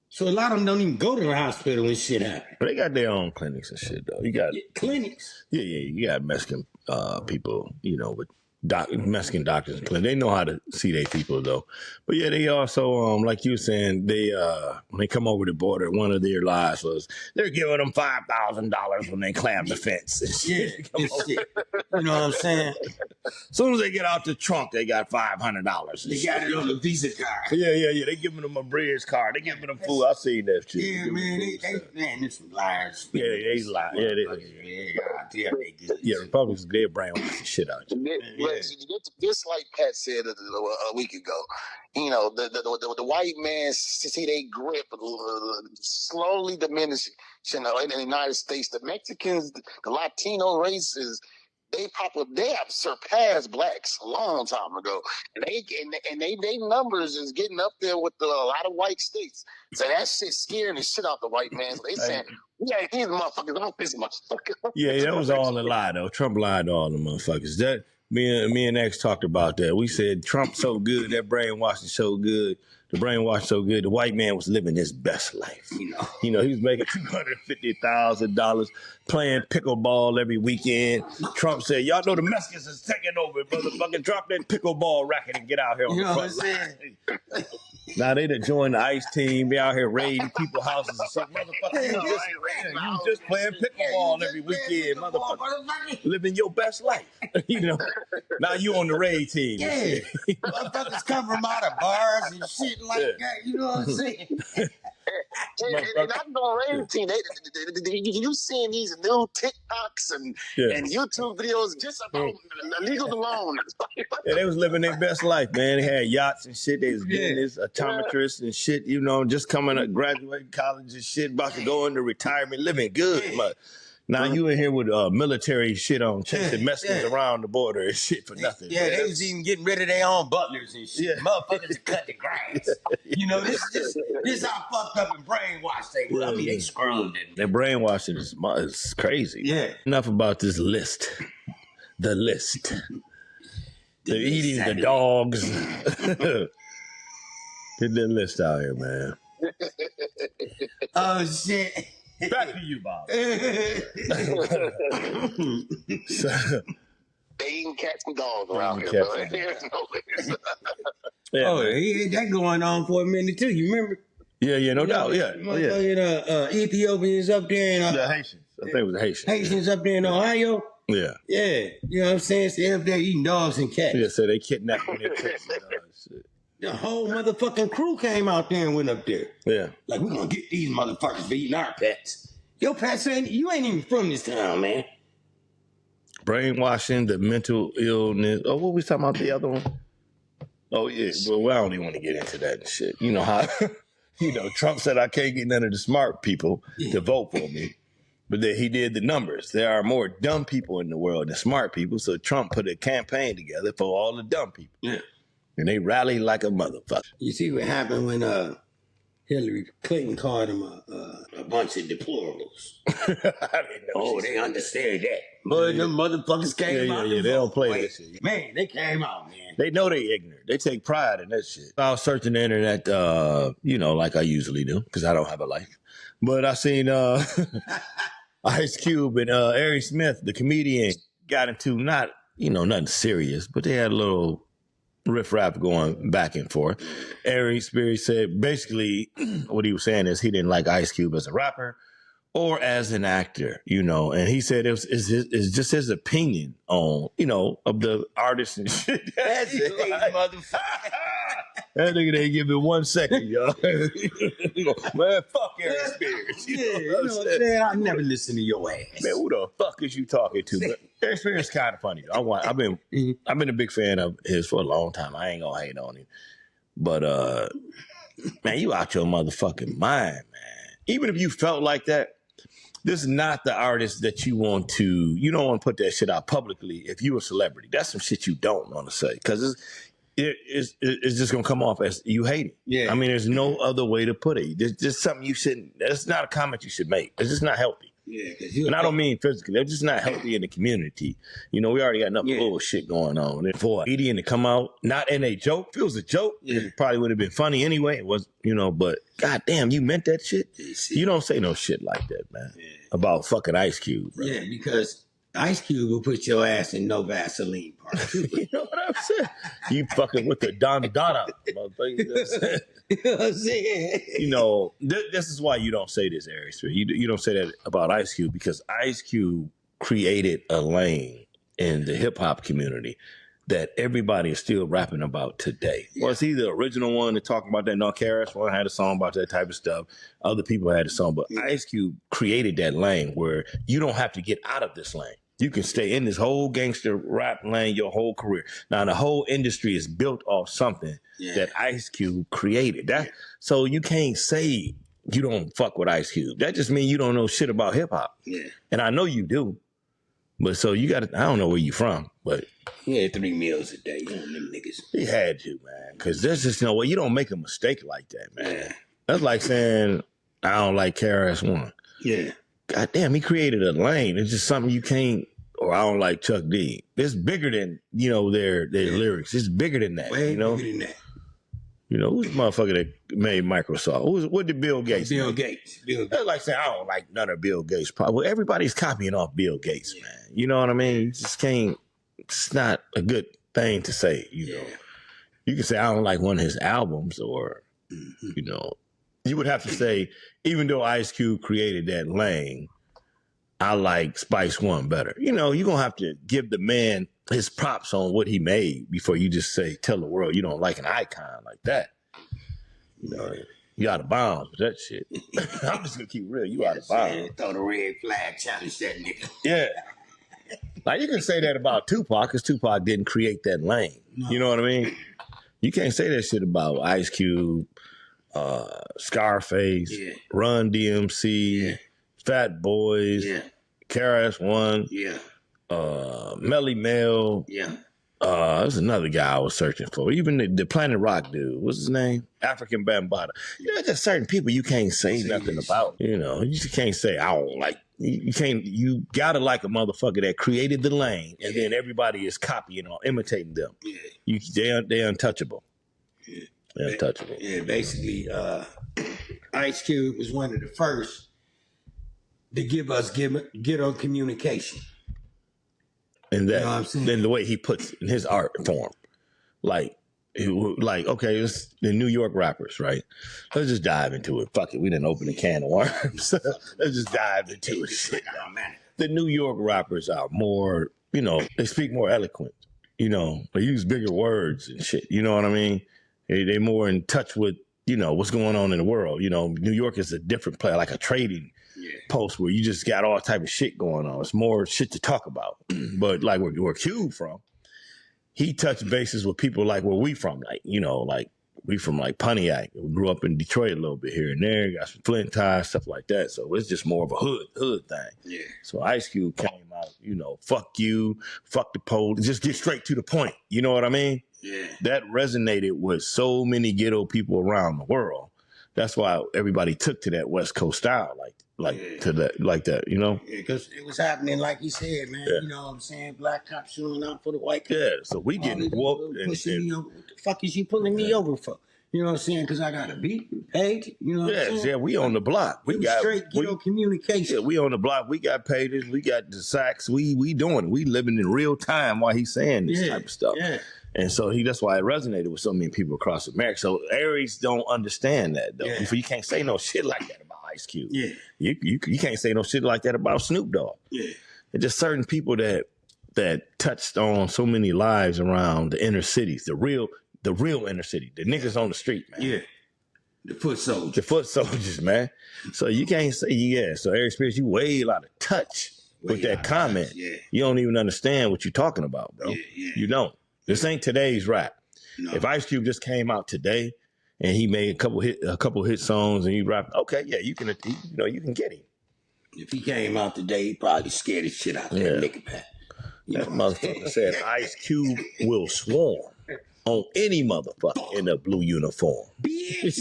So a lot of them don't even go to the hospital when shit happens. But they got their own clinics and shit, though. You got clinics. Yeah. You got Mexican people, with Mexican doctors and clinics. They know how to see their people, though. But yeah, they also, like you were saying, they when they come over the border, one of their lies was they're giving them $5,000 when they climb the fence. Yeah, shit. You know what I'm saying? As soon as they get out the trunk, they got $500. They got it on the Visa card. Yeah. They giving them a bridge card. They giving them food. I seen that shit. Yeah, man, there's some liars. Yeah, they lie. Yeah, they good. Yeah, Republicans, they're brainwashing shit out you. Just like Pat said a week ago, the white man see they grip slowly diminishing. In the United States, the Mexicans, the Latino races, they have surpassed blacks a long time ago, and they numbers is getting up there with a lot of white states. So that shit's scaring the shit out the white man. So they saying, yeah, these motherfuckers off this motherfucker. Yeah, that was all a lie though. Trump lied to all the motherfuckers. That me and X talked about that. We said Trump's so good, that brainwashing so good. The brainwash so good, the white man was living his best life. He was making $250,000 playing pickleball every weekend. Trump said, y'all know the Mexicans is taking over, motherfucking drop that pickleball racket and get out here on the front line. Now they done joined the ICE team, be out here raiding people's houses and shit. Motherfucker, you just playing pickleball every weekend, motherfucker. Living your best life. Now you on the raid team. Yeah. Motherfuckers come from out of bars and shit like that. You know what I'm saying? And I'm going to raid team. You seeing these new TikToks and YouTube videos just about illegal alone. Yeah, they was living their best life, man. They had yachts and shit. They was getting this optometrist and shit, just coming up, graduating college and shit, about to go into retirement, living good. Now you in here with military shit on, chasing Mexicans around the border and shit for nothing. Yeah, they was even getting rid of their own butlers and shit. Motherfuckers to cut the grass. This how fucked up and brainwashed they were. I mean, they screwed it. Their brainwashing is crazy. Yeah. Enough about this list. The list. They're eating the dogs. Get that list out here, man. Oh, shit. Back to you, Bob. They eating cats and dogs around here, bro. There's no he had that going on for a minute, too. You remember? Yeah, no doubt. Yeah. Ethiopians up there in... the Haitians. I think it was the Haitians. Haitians up there in Ohio? Yeah. Yeah. You know what I'm saying? So they're up there eating dogs and cats. Yeah, so they kidnapped when they kids and dogs. The whole motherfucking crew came out there and went up there. Yeah. Like, we're going to get these motherfuckers for eating our pets. Your pet saying, you ain't even from this town, man. brainwashing, the mental illness. Oh, what we talking about the other one? Oh yeah, well, I don't even want to get into that and shit. You know how, Trump said I can't get none of the smart people to vote for me, but then he did the numbers. There are more dumb people in the world than smart people, so Trump put a campaign together for all the dumb people. Yeah. And they rallied like a motherfucker. You see what happened when Hillary Clinton called them a bunch of deplorables. I didn't know. They understand that. But them motherfuckers came out. Yeah, they don't play that shit. Man, they came out, man. They know they ignorant. They take pride in that shit. I was searching the internet, like I usually do, because I don't have a life. But I seen Ice Cube and Ari Smith, the comedian, got into nothing serious, but they had a little riff-raff going back and forth. Ari Spears said basically what he was saying is he didn't like Ice Cube as a rapper or as an actor, and he said it's just his opinion on, of the artist and shit. That's it, motherfucker. That nigga didn't give it 1 second, y'all. Man, fuck Ari Spears. You know what I'm saying? I never listen to your ass. Man, who the fuck is you talking to? But Ari Spears is kind of funny. I've been a big fan of his for a long time. I ain't gonna hate on him. But man, you out your motherfucking mind, man. Even if you felt like that, this is not the artist that you don't want to put that shit out publicly if you're a celebrity. That's some shit you don't want to say because it's just going to come off as you hate it. Yeah. I mean, there's no other way to put it. There's just something that's not a comment you should make. It's just not healthy. Yeah, and I don't mean physically. They're just not healthy in the community. We already got enough bullshit going on. And for an idiot to come out, not in a joke, if it was a joke, it probably would have been funny anyway. It was, but goddamn, you meant that shit? You don't say no shit like that, man. Yeah. About fucking Ice Cube, bro. Yeah, because Ice Cube will put your ass in no Vaseline part. You know what I'm saying? You fucking with the Don Dada, motherfucker. You know what I'm saying? You know what I'm saying? This is why you don't say this, Ari Spears. You don't say that about Ice Cube because Ice Cube created a lane in the hip hop community that everybody is still rapping about today. Yeah. Well, it's either the original one that talking about that. No, KRS One had a song about that type of stuff. Other people had a song, but Ice Cube created that lane where you don't have to get out of this lane. You can stay in this whole gangster rap lane your whole career. Now, the whole industry is built off something that Ice Cube created. So you can't say you don't fuck with Ice Cube. That just means you don't know shit about hip hop. Yeah. And I know you do. But so you got to, I don't know where you from, but. He had 3 meals a day, them niggas. He had you, man. Because there's just no way. You don't make a mistake like that, man. Yeah. That's like saying, I don't like KRS-One. Yeah. God damn, he created a lane. It's just something you can't, or I don't like Chuck D. It's bigger than, their lyrics. It's bigger than that, Way bigger than that. Who's the motherfucker that made Microsoft? What did Bill Gates Bill Gates. That's like saying, I don't like none of Bill Gates. Well, everybody's copying off Bill Gates, man. You know what I mean? You just can't, it's not a good thing to say, know. You can say, I don't like one of his albums or, you would have to say, even though Ice Cube created that lane, I like Spice One better. You're going to have to give the man his props on what he made before you just tell the world you don't like an icon like that. You out of bounds with that shit. I'm just going to keep real. You out of bounds. Throw the red flag, challenge that nigga. Yeah. Like, you can say that about Tupac, because Tupac didn't create that lane. No. You know what I mean? You can't say that shit about Ice Cube, Scarface, Run DMC, Fat Boys, KRS-One, Melly Mel. There's another guy I was searching for. Even the Planet Rock dude. What's his name? African Bambaataa. There's certain people you can't say nothing about. You just can't say, I don't like. You can't. You gotta like a motherfucker that created the lane, and then everybody is copying or imitating them. Yeah, they're untouchable. Yeah. They're untouchable. Yeah, basically, Ice Cube was one of the first to give us ghetto communication. And that, then the way he puts in his art form, okay, it's the New York rappers, right? Let's just dive into it. Fuck it, we didn't open a can of worms. Let's just dive into it. Shit. The New York rappers are more, they speak more eloquent. They use bigger words and shit. You know what I mean? They're more in touch with, what's going on in the world. New York is a different place, like a trading posts where you just got all type of shit going on. It's more shit to talk about. But like where Cube from, he touched bases with people like where we from, like, you know, like we from like Pontiac. We grew up in Detroit a little bit here and there, got some Flint ties, stuff like that. So it's just more of a hood thing. Yeah. So Ice Cube came out, you know, fuck you, fuck the police, just get straight to the point. You know what I mean? Yeah. That resonated with so many ghetto people around the world. That's why everybody took to that West Coast style, to that, you know? Yeah, because it was happening, like you said, man. Yeah. You know what I'm saying? Black cops showing out for the white cops. Yeah, so we getting whooped. Pushing me over. What the fuck is you pulling me over for? You know what I'm saying? Because I got a beat, paid. You know what I'm saying? Yeah, we on the block. We got straight ghetto communication. Yeah, we on the block. We got pages. We got the sacks. We doing it. We living in real time while he's saying this type of stuff. Yeah. And so that's why it resonated with so many people across America. So Aries don't understand that though. Yeah. You can't say no shit like that about Ice Cube. Yeah. You can't say no shit like that about Snoop Dogg. Yeah. It's just certain people that touched on so many lives around the inner cities, the real inner city, the niggas on the street, man. Yeah. The foot soldiers. The foot soldiers, man. So you can't say, so Aries Spears, you way out of touch with that comment. Yeah. You don't even understand what you're talking about, bro. Yeah. You don't. This ain't today's rap. No. If Ice Cube just came out today and he made a couple hit songs and he rapped, okay, yeah, you can get him. If he came out today, he probably scared the shit out of that nigga, man. That motherfucker said Ice Cube will swarm on any motherfucker in a blue uniform. Bitch.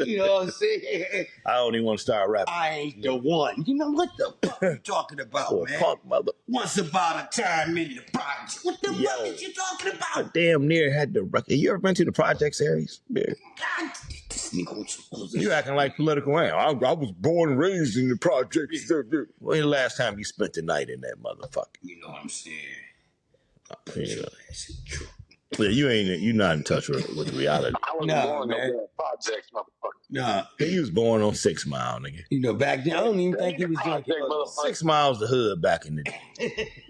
You know what I'm saying? I don't even want to start rapping. I ain't the one. You know what the fuck you talking about, man? Punk mother. Once about a time in the project. What the fuck is you talking about? I damn near had the record. You ever been to the projects, Aries? Yeah. God, this nigga. You acting like political man. I was born and raised in the projects. When the last time you spent the night in that motherfucker? You know what I'm saying? Yeah, you're not in touch with reality. I was born in the projects, motherfucker. Nah. He was born on 6 Mile, nigga. You know, back then, I don't even think he was doing 6 Mile's the hood back in the day.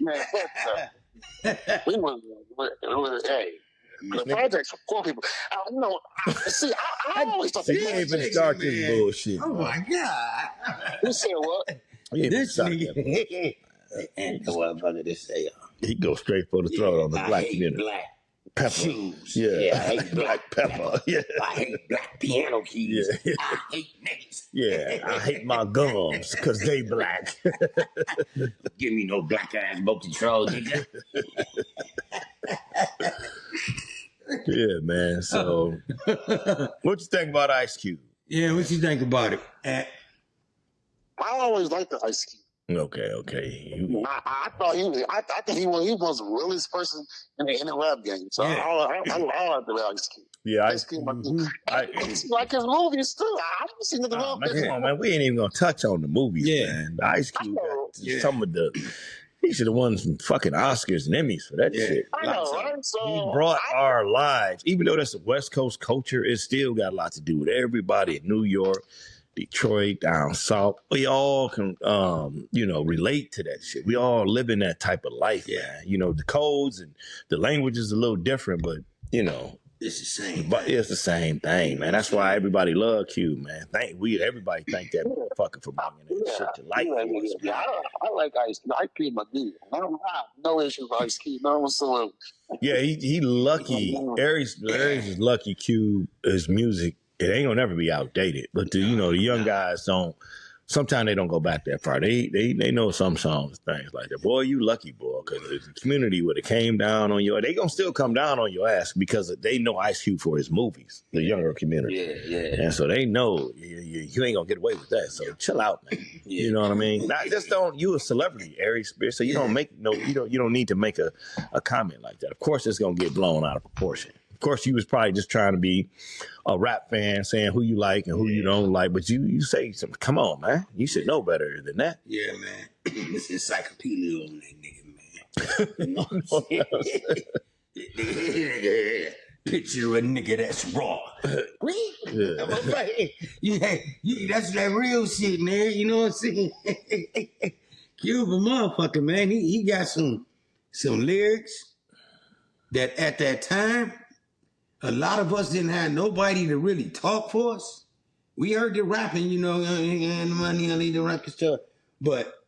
Man, we was hey. The projects for poor people. I always thought you ain't even start this bullshit. Oh my God. You said what? This nigga. And the motherfucker to say, he go straight for the throat on the black community. Black pepper. shoes. Yeah. I hate black pepper. Yeah. I hate black piano keys. Yeah. I hate niggas. Yeah, I hate my gums because they black. Give me no black ass boat control, nigga. Yeah, man. So, what you think about Ice Cube? Yeah, what you think about it? I always liked the Ice Cube. Okay. I thought he was. I think he was the realest person in the rap game. So Yeah. I like the Ice Cube. Yeah, Ice Cube. I like his movies too. I haven't seen nothing wrong with come on, man. We ain't even gonna touch on the movies, man. The Ice Cube got some of the. He should have won some fucking Oscars and Emmys for that shit. I know, right? So he brought our lives, even though that's a West Coast culture, it still got a lot to do with everybody in New York, Detroit, down south. We all can, relate to that shit. We all live in that type of life, man. You know, the codes and the language is a little different, but it's the same. But it's the same thing, man. That's why everybody love Q, man. Everybody thank that motherfucker for bringing that shit to life. I like Ice Cube. Ice Cube, my dude. I don't have no issue with Ice Cube. No whatsoever. Yeah, he lucky. Aries is lucky. Q, his music, it ain't gonna never be outdated. But the young guys don't. Sometimes they don't go back that far. They know some songs, things like that. Boy, you lucky, boy, because the community would have came down on you. They gonna still come down on your ass because they know Ice Cube for his movies, the younger community. Yeah. And so they know you ain't gonna get away with that. So chill out, man. Yeah. You know what I mean? Now, just you a celebrity, Aries Spears, so you don't need to make a comment like that. Of course, it's gonna get blown out of proportion. Of course, you was probably just trying to be a rap fan, saying who you like and who you don't like. But you say something. Come on, man. You should know better than that. Yeah, man. This encyclopedia on that nigga, man. Picture a nigga that's raw. That's that real shit, man. You know what I'm saying? Cube a motherfucker, man. He got some lyrics that at that time, a lot of us didn't have nobody to really talk for us. We heard the rapping, you know, and the money, I need the record stuff. But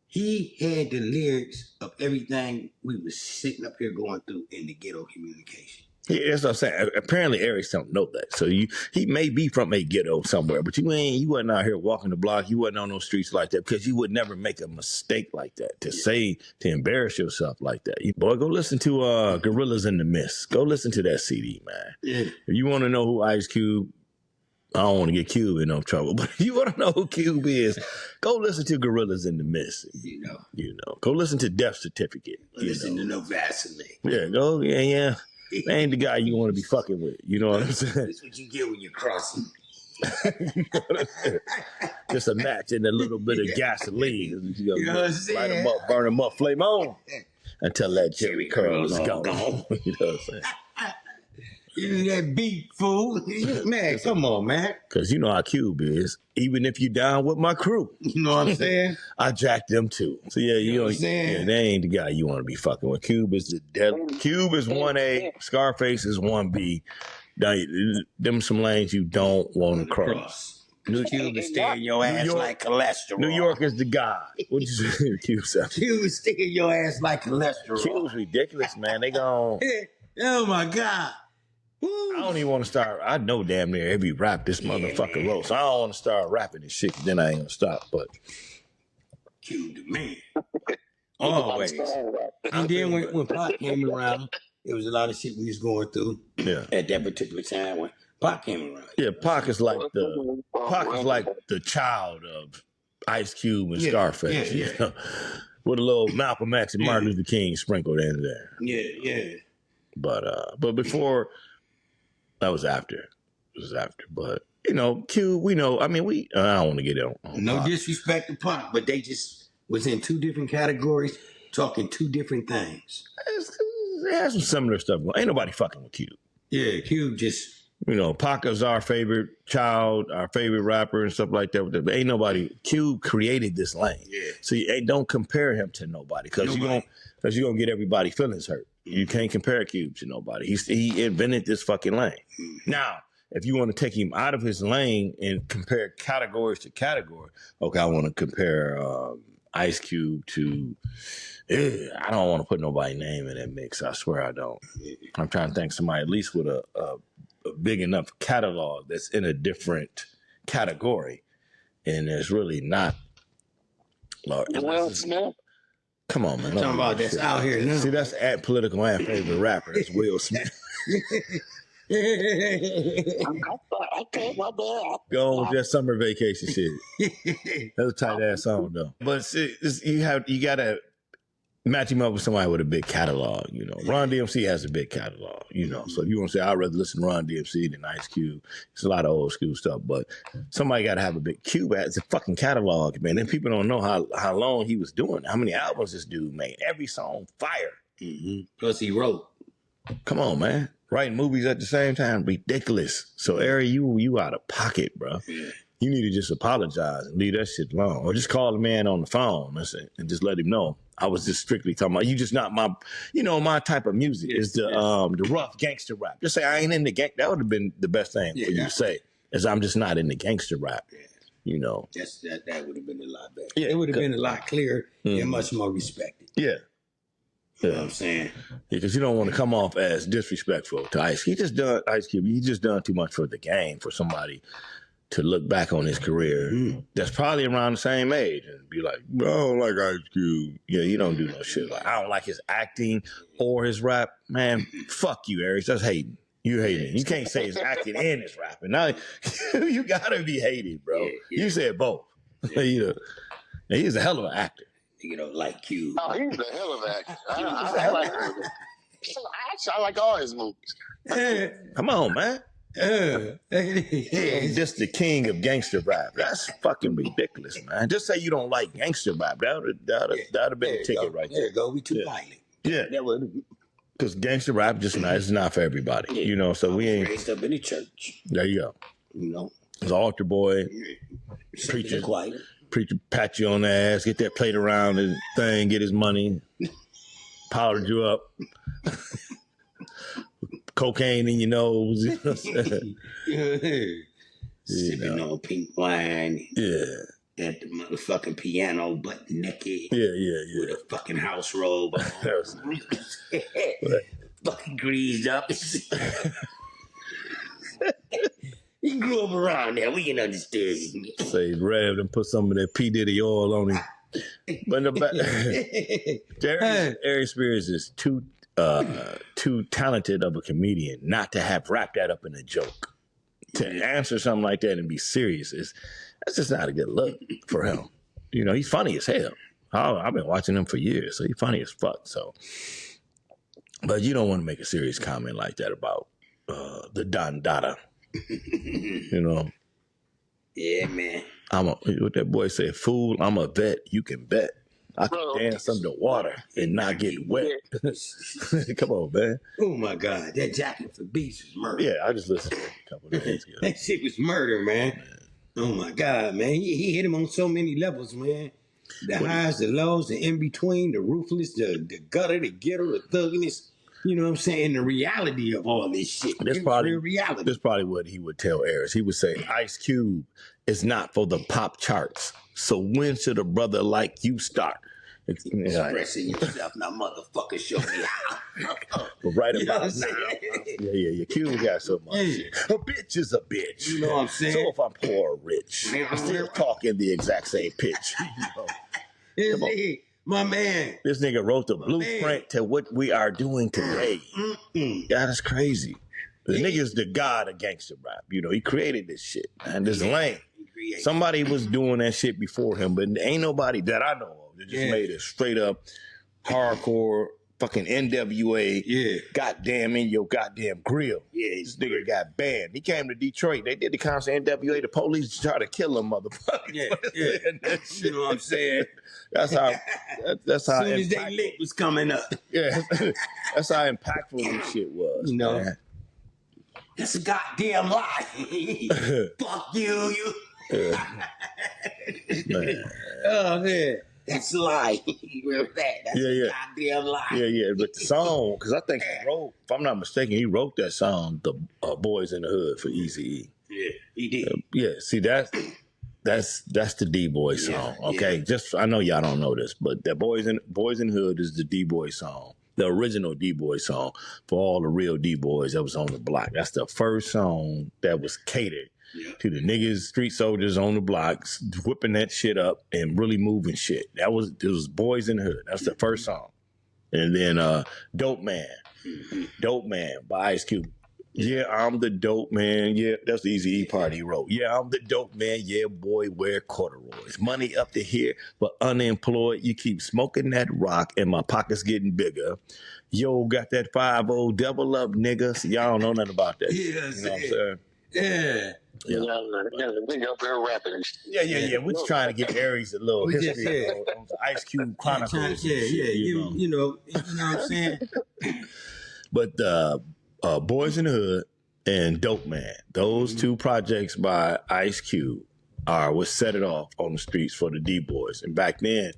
he had the lyrics of everything we was sitting up here going through in the ghetto communication. Yeah, that's what I'm saying. Apparently, Eric don't know that. So he may be from a ghetto somewhere, but you wasn't out here walking the block. You wasn't on those streets like that because you would never make a mistake like that to embarrass yourself like that. Boy, go listen to Gorillas in the Mist. Go listen to that CD, man. Yeah. If you want to know who Ice Cube, I don't want to get Cube in no trouble, but if you want to know who Cube is, go listen to Gorillas in the Mist. You know, go listen to Death Certificate. Listen to No Vaseline. Yeah, go, yeah. That ain't the guy you want to be fucking with. You know what I'm saying? That's what you get when you're crossing. You know what I'm saying? Just a match and a little bit of gasoline. You know what I'm saying? Light them up, burn them up, flame on until that Jerry curl is gone. You know what I'm saying? You that beat, fool. Man, come on, man. Because you know how Cube is. Even if you down with my crew. You know what I'm saying? I jacked them too. So yeah, you know, yeah, they ain't the guy you want to be fucking with. Cube is the devil. Cube is 1A. Scarface is 1B. Them some lanes you don't want to cross. Cube is staying your ass like cholesterol. New York is the guy. What'd you say? Cube is sticking your ass like cholesterol. Cube's ridiculous, man. They gone. Oh my God. I don't even want to start. I know damn near every rap this motherfucker wrote, so I don't want to start rapping this shit. Then I ain't gonna stop. But Cube the man, always. And then when Pac came around, there was a lot of shit we was going through. Yeah. At that particular time when Pac came around. Yeah, Pac is like the child of Ice Cube and Scarface. Yeah. You know? With a little Malcolm X and Martin Luther King sprinkled in there. Yeah. But before. That was after. It was after. But, you know, Q, we know. I mean, I don't want to get on no Pac. disrespect to Pac, but they just was in two different categories, talking two different things. It has some similar stuff going. Ain't nobody fucking with Q. Yeah, Q just... You know, Pac is our favorite child, our favorite rapper and stuff like that. But ain't nobody... Q created this lane. Yeah. So don't compare him to nobody because you're going to get everybody feelings hurt. You can't compare Cube to nobody. He invented this fucking lane. Now, if you want to take him out of his lane and compare categories to category, okay, I want to compare Ice Cube to... I don't want to put nobody's name in that mix. I swear I don't. I'm trying to think somebody at least with a big enough catalog that's in a different category, and it's really not. Smith. Come on, man. Talking about that's out here now. See, that's at political and favorite rapper. It's Will Smith. Okay, my bad. Go on with that summer vacation shit. That's a tight ass song though. But see, you gotta match him up with somebody with a big catalog. You know, Run DMC has a big catalog. You know, so if you want to say I'd rather listen to Run DMC than Ice Cube, it's a lot of old school stuff. But somebody got to have a big Cube. It's a fucking catalog, man. And people don't know how long he was doing. How many albums this dude made? Every song fire. Plus he wrote. Come on, man. Writing movies at the same time, ridiculous. So, Ari, you out of pocket, bro. Yeah. You need to just apologize and leave that shit alone. Or just call the man on the phone and just let him know. I was just strictly talking about, you just not my type of music. Is the rough gangster rap. Just say I ain't in the gang. That would have been the best thing for you to say, is I'm just not in the gangster rap. Yeah. You know. That would have been a lot better. Yeah, it would have been a lot clearer and much more respected. Yeah. You know what I'm saying? Yeah, because you don't want to come off as disrespectful to Ice. Ice Cube. He just done too much for the game for somebody to look back on his career that's probably around the same age and be like, I don't like Ice Cube. Yeah, you don't do no shit. Like, I don't like his acting or his rap. Man, fuck you, Eric. That's hating. You hating. You can't say his acting and his rapping. Now, you gotta be hated, bro. You said both. You know, he's a hell of an actor. You know, like Cube. Oh, he's a hell of an actor. I like all his movies. Come on, man. Just the king of gangster rap. That's fucking ridiculous, man. Just say you don't like gangster rap. That would have been a ticket right there. There you go. We too violent. Yeah. Because gangster rap just is not for everybody. You know, so we ain't raised up in the church. There you go. You know. As an altar boy, preacher pat you on the ass, get that plate around his thing, get his money, powdered you up. Cocaine in your nose. sipping on pink wine. Yeah. At the motherfucking piano, butt naked. Yeah. With a fucking house robe on. Fucking greased up. He grew up around there. We can understand. Say Rev and put some of that P. Diddy oil on him. But in the back, Aries Spears is too talented of a comedian not to have wrapped that up in a joke. To answer something like that and be serious that's just not a good look for him. You know, he's funny as hell. I've been watching him for years, so he's funny as fuck. So, but you don't want to make a serious comment like that about the Don Dada. You know. Yeah, man. What that boy said, fool, I'm a vet, you can bet. I can dance under water and not get wet. Come on, man. Oh, my God. That Jacket for Beats was murder. Yeah, I just listened to it a couple of days ago. That shit was murder, man. Oh, my God, man. He hit him on so many levels, man. The highs, the lows, the in-between, the ruthless, the gutter, the ghetto, the thugginess. You know what I'm saying? The reality of all this shit. That's probably what he would tell Aries. He would say, Ice Cube is not for the pop charts. So when should a brother like you start? Expressing yourself now, motherfucker, show me how. But right about now. Yeah. Cube got so much shit. A bitch is a bitch. You know what I'm saying? So if I'm poor or rich, I still talk in the exact same pitch. Come on. My man. This nigga wrote the blueprint to what we are doing today. That is crazy. The nigga's the god of gangster rap. You know, he created this shit. And this lane. Somebody was doing that shit before him, but ain't nobody that I know of that just made it straight up hardcore fucking NWA. Goddamn in your goddamn grill. This nigga got banned. He came to Detroit. They did the concert NWA. The police tried to kill him, motherfucker. You know what I'm saying? That's how. That's how. As soon as they lit was coming up. Yeah, that's how impactful this shit was. You know, man. That's a goddamn lie. Fuck you. Man. Oh man, that's a lie. Remember that? That's a goddamn lie. Yeah. But the song, because I think he wrote, if I'm not mistaken, he wrote that song, "The Boys in the Hood" for Eazy-E. Yeah, he did. See that's the D-Boy song. Okay, just I know y'all don't know this, but that Boys in the Hood is the D-Boy song. The original D-Boy song for all the real D-Boys that was on the block. That's the first song that was catered to the niggas, street soldiers on the blocks, whipping that shit up and really moving shit. It was Boys in the Hood. That's the first song. And then Dope Man by Ice Cube. Yeah, I'm the dope man. Yeah, that's the Eazy-E part he wrote. Yeah, I'm the dope man. Yeah, boy, wear corduroys. Money up to here, but unemployed. You keep smoking that rock and my pocket's getting bigger. Yo, got that 5-0 double up, nigga. So y'all don't know nothing about that. Yeah, you know what I'm saying? Nigga up there rapping. Yeah. We're just trying to give Aries a little history on the Ice Cube Chronicles. You know what I'm saying? But Boys in the Hood and Dope Man, those two projects by Ice Cube what set it off on the streets for the D-Boys. And back then,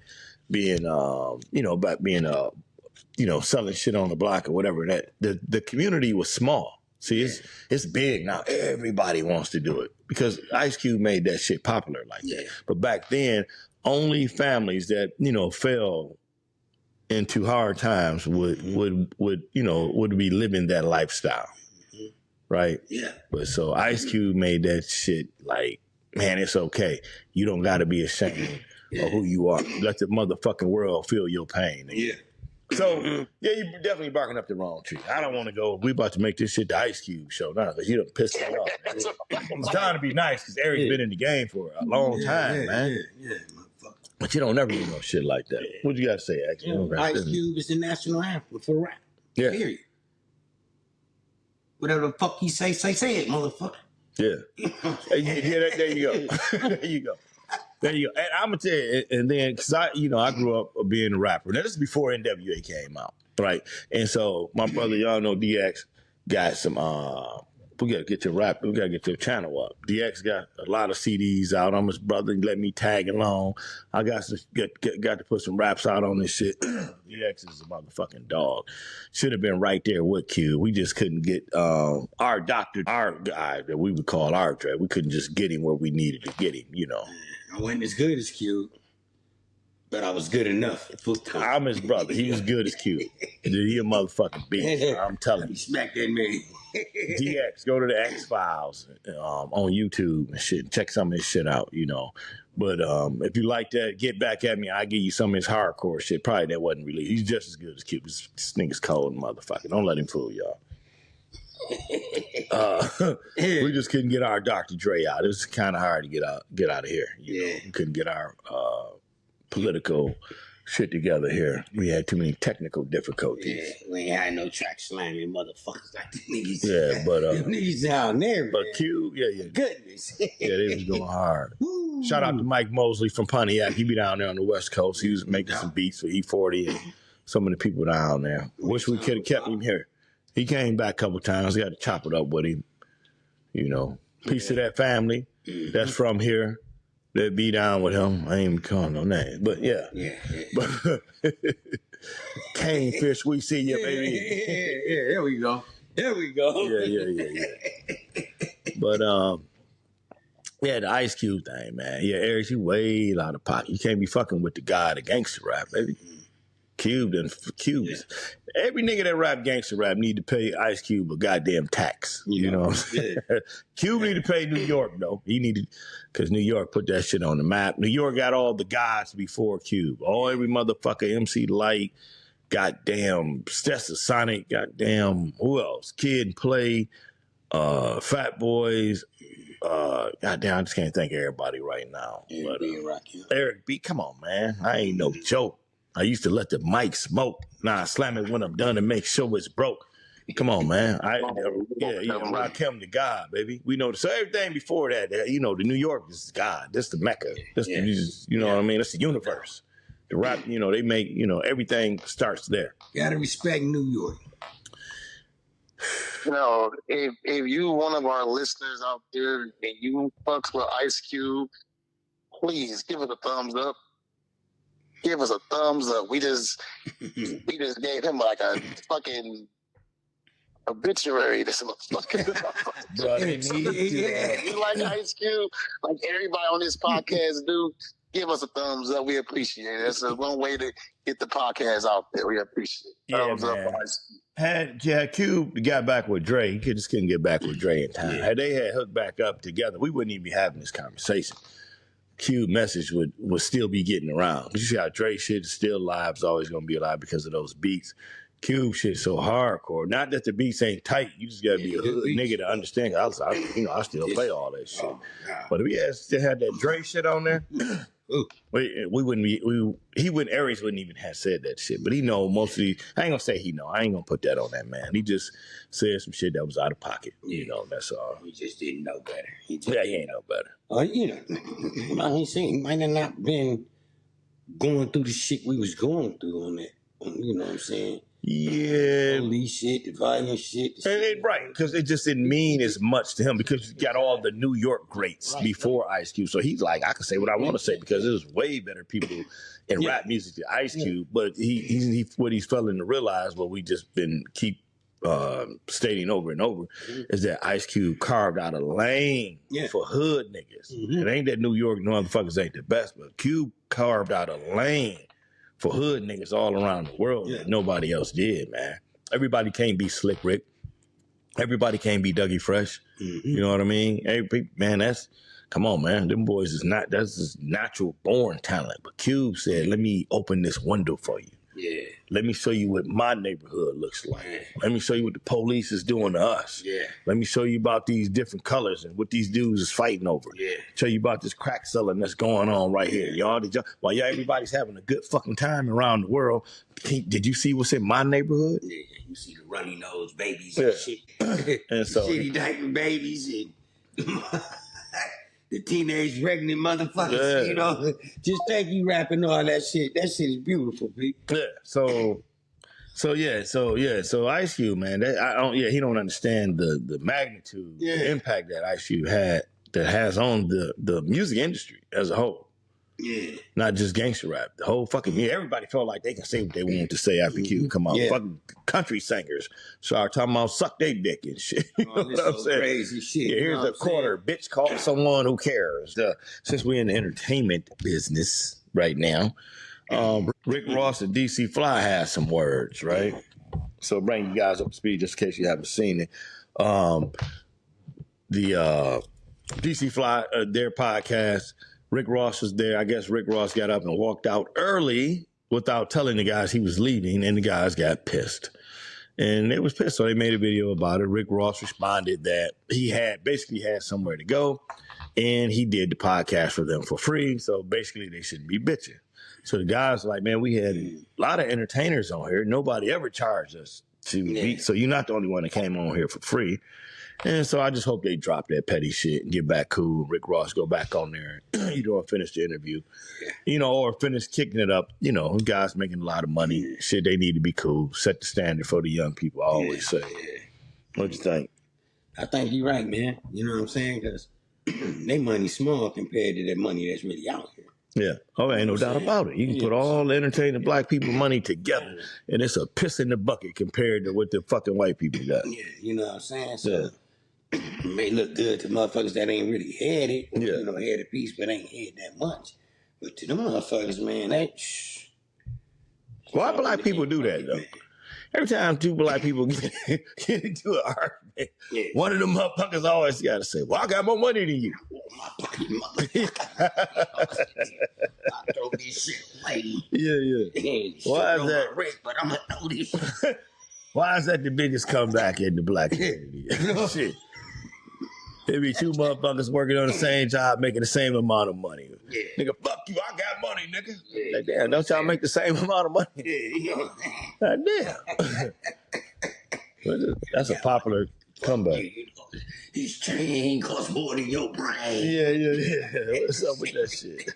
being selling shit on the block or whatever, that the community was small. See, it's big now. Everybody wants to do it because Ice Cube made that shit popular like that. But back then, only families that fell into hard times would be living that lifestyle, right? Yeah. But so Ice Cube made that shit like, man, it's okay. You don't got to be ashamed of who you are. Let the motherfucking world feel your pain. Yeah. So you're definitely barking up the wrong tree. I don't want to go. We about to make this shit the Ice Cube show now because you done pissed me off. It's trying to be nice because Eric's been in the game for a long time, man. But you don't never do no shit like that. What you got to say, X? Ice Cube is the national anthem for rap. Yeah. Period. Whatever the fuck you say it, motherfucker. Yeah. There you go. There you go. And I'm gonna tell you, and then because I grew up being a rapper. Now this is before NWA came out, right? And so my brother, y'all know DX, got some We gotta get your rap. We gotta get your channel up. DX got a lot of CDs out. I'm his brother. He let me tag along. I got to put some raps out on this shit. DX is a motherfucking dog. Should have been right there with Q. We just couldn't get our doctor, our guy that we would call our Dre. We couldn't just get him where we needed to get him. You know. I wasn't as good as Q, but I was good enough. I'm his brother. He was good as Q. He a motherfucking beast. I'm telling you. Smack that man. DX, go to the X Files on YouTube and shit. Check some of his shit out, you know. But if you like that, get back at me. I'll give you some of his hardcore shit. Probably that wasn't released. He's just as good as Q. This nigga's cold, motherfucker. Don't let him fool y'all. We just couldn't get our Dr. Dre out. It was kind of hard to get out of here. You know? We couldn't get our political shit together here. We had too many technical difficulties. Yeah, we ain't had no track slamming motherfuckers like the niggas. Yeah, but niggas down there, but man. Q, yeah. Goodness. Yeah, they was going hard. Shout out to Mike Mosley from Pontiac. He be down there on the West Coast. He was making some beats for E40 and some of the people down there. Wish we could have kept him here. He came back a couple times. Got to chop it up with him. You know, piece of that family that's from here. That be down with him. I ain't even calling no names, but yeah. But Cane Fish, we see you, baby. Yeah, there we go. Yeah. But yeah, the Ice Cube thing, man. Yeah, Eric, you way out of pocket. You can't be fucking with the guy, the gangster rap, baby. Cube. Every nigga that rap gangster rap need to pay Ice Cube a goddamn tax. You know what I'm saying? Cube need to pay New York, though. He needed, because New York put that shit on the map. New York got all the guys before Cube. Every motherfucker, MC Light, goddamn Stessa Sonic, goddamn, who else? Kid Play, Fat Boys. Goddamn, I just can't think of everybody right now. Eric B, come on, man. I ain't no joke. I used to let the mic smoke. Nah, I slam it when I'm done to make sure it's broke. Come on, man. Rock him to God, baby. We know. So everything before that, you know, the New York is God. That's the Mecca. That's you know what I mean? That's the universe. The rap, you know, they make, you know, everything starts there. Gotta respect New York. You know, if you one of our listeners out there and you fucks with Ice Cube, please give it a thumbs up. Give us a thumbs up. We just gave him like a fucking obituary. This motherfucker. You like Ice Cube, like everybody on this podcast do. Give us a thumbs up. We appreciate it. That's one way to get the podcast out there. We appreciate it. Thumbs up for Ice Cube. Cube got back with Dre. He just couldn't get back with Dre in time. Had they had hooked back up together, we wouldn't even be having this conversation. Cube message would still be getting around. You see how Dre shit is still alive, it's always going to be alive because of those beats. Cube shit so hardcore. Not that the beats ain't tight. You just got to be a hood nigga to understand. I still play all that shit. But if he still had that Dre shit on there, we wouldn't be. Aries wouldn't even have said that shit. But he know most of the. I ain't gonna say he know. I ain't gonna put that on that man. He just said some shit that was out of pocket. You know, that's all. He just didn't know better. He ain't know better. You know, I ain't saying he might have not been going through the shit we was going through on that. You know what I'm saying? Yeah. Police shit, the violent shit. Right, because it just didn't mean as much to him because you got all the New York greats before Ice Cube. So he's like, I can say what I want to say because there's way better people in rap music than Ice Cube. But he what he's failing to realize, what we just been keep stating over and over, is that Ice Cube carved out a lane for hood niggas. It ain't that New York motherfuckers ain't the best, but Cube carved out a lane for hood niggas all around the world that nobody else did, man. Everybody can't be Slick Rick. Everybody can't be Dougie Fresh. You know what I mean? Come on, man. Them boys that's just natural born talent. But Cube said, let me open this window for you. Yeah. Let me show you what my neighborhood looks like. Let me show you what the police is doing to us. Let me show you about these different colors and what these dudes is fighting over. Show you about this crack selling that's going on right here. While everybody's having a good fucking time around the world, did you see what's in my neighborhood? Yeah, you see the runny nose babies and shit. And so, shitty diaper babies and the teenage pregnant motherfuckers, you know. Just thank you rapping all that shit. That shit is beautiful, Pete. Yeah, so So Ice Cube, man, he don't understand the magnitude, the impact that Ice Cube has on the music industry as a whole. Yeah. Not just gangster rap. The whole fucking everybody felt like they can say what they want to say after Cube come out. Fucking country singers start talking about suck they dick and shit. You know what I'm saying? Crazy shit. Yeah, here's a quarter. Bitch, call someone who cares. Since we're in the entertainment business right now, Rick Ross and DC Fly has some words, right? So bring you guys up to speed just in case you haven't seen it. The DC Fly, their podcast, Rick Ross was there. I guess Rick Ross got up and walked out early without telling the guys he was leaving, and the guys got pissed. And they was pissed, so they made a video about it. Rick Ross responded that he had somewhere to go, and he did the podcast for them for free, so basically they shouldn't be bitching. So the guys were like, man, we had a lot of entertainers on here. Nobody ever charged us to be, so you're not the only one that came on here for free. And so I just hope they drop that petty shit and get back cool. Rick Ross go back on there, and finish the interview, or finish kicking it up. Guys making a lot of money. Shit, they need to be cool. Set the standard for the young people. I always say. What you think? I think you're right, man. You know what I'm saying? Because they money small compared to that money that's really out here. Yeah. Oh, ain't no doubt about it. You can put all the entertaining black people money together, and it's a piss in the bucket compared to what the fucking white people got. Yeah, you know what I'm saying? So it may look good to motherfuckers that ain't really had it. Had a piece, but ain't had that much. But to them motherfuckers, man, why black people do that, though? Man. Every time two black people get into an argument, one of them motherfuckers always got to say, well, I got more money than you. My fucking motherfucker. I throw this shit away. Yeah. Why is that? But I'm going to throw this shit. Why is that the biggest comeback in the black community? Shit. There be two motherfuckers working on the same job, making the same amount of money. Yeah. Nigga, fuck you, I got money, nigga. Yeah. Like, damn, don't y'all make the same amount of money? Yeah. God damn. That's a popular comeback. His chain costs more than your brain. Yeah. What's up with that shit?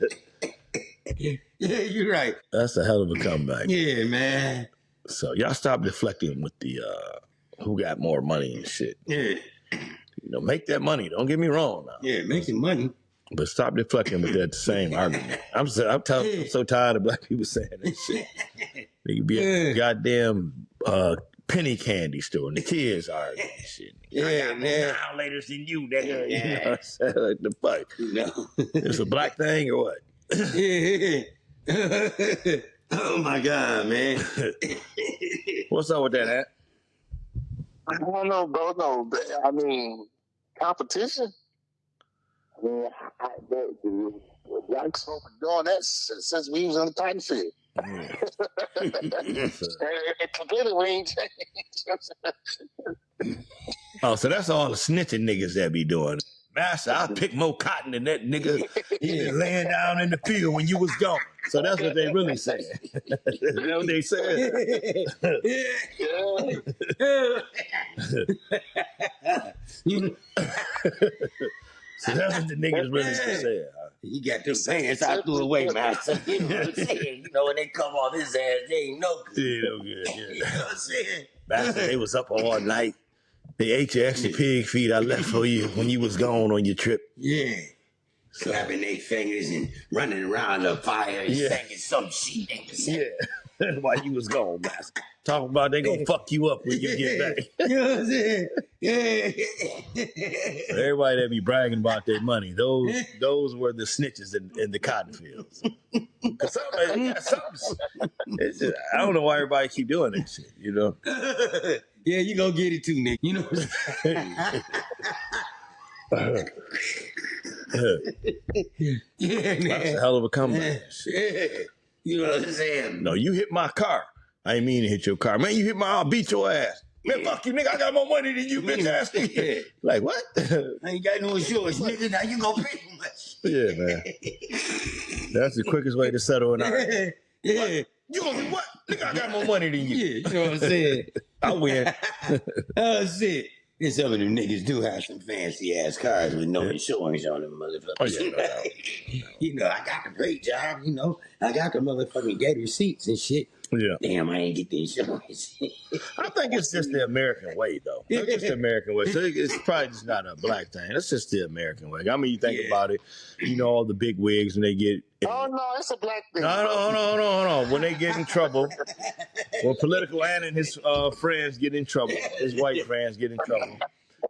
Yeah, you're right. That's a hell of a comeback. Yeah, man. So y'all stop deflecting with the who got more money and shit. Yeah. Make that money. Don't get me wrong now. Yeah, making money. But stop deflecting with that same argument. I'm so tired of black people saying that shit. They could be at a goddamn penny candy store and the kids arguing and shit. I got more violators than you, nigga. You know what I'm saying? Like the fuck. It's a black thing or what? Oh my God, man. What's up with that, Ant? I don't know, bro. No, I mean, competition. I mean, the black folk been doing that since we was on the cotton field. And together we ain't changed. Oh, so that's all the snitching niggas that be doing. Master, I'll pick more cotton than that nigga. He been laying down in the field when you was gone. So that's what they really saying. You know what they saying? So that's what the niggas really saying. You got them pants out through the way, master. You know what I'm saying? When they come off his ass, they ain't no good. They ain't no good, yeah. You know what I'm saying? Master, they was up all night. They ate your extra pig feet I left for you when you was gone on your trip. Yeah. Slapping their fingers and running around the fire and singing some shit. Yeah. That's why you was gone, master. Talking about they gonna fuck you up when you get back. You know what I'm saying? Yeah. So everybody that be bragging about their money, those were the snitches in the cotton fields. Cause it's just, I don't know why everybody keep doing that shit, you know? Yeah, you gonna get it too, Nick. You know what I'm saying? That's a hell of a comeback. Yeah. You know what I'm saying? No, you hit my car. I ain't mean to hit your car. Man, you hit my I'll beat your ass. Man, fuck you, nigga. I got more money than you, bitch ass nigga. Like, what? I ain't got no insurance, nigga. Now you gonna pay for much. Yeah, man. That's the quickest way to settle an argument. Yeah. What? You gonna do what? Nigga, I got more money than you. Yeah, you know what I'm saying? I win. Oh, shit. And some of them niggas do have some fancy ass cars with no insurance on them motherfuckers. Oh, yeah, You know, I got the great job, I got the motherfucking get receipts and shit. Yeah. Damn, I ain't get the insurance. I think it's just the American way, though. It's just the American way. So it's probably just not a black thing. It's just the American way. I mean, you think about it, you know, all the big wigs when they get. Oh no, it's a black thing. No, hold on. When they get in trouble, when Political Ann and his friends get in trouble, his white friends get in trouble,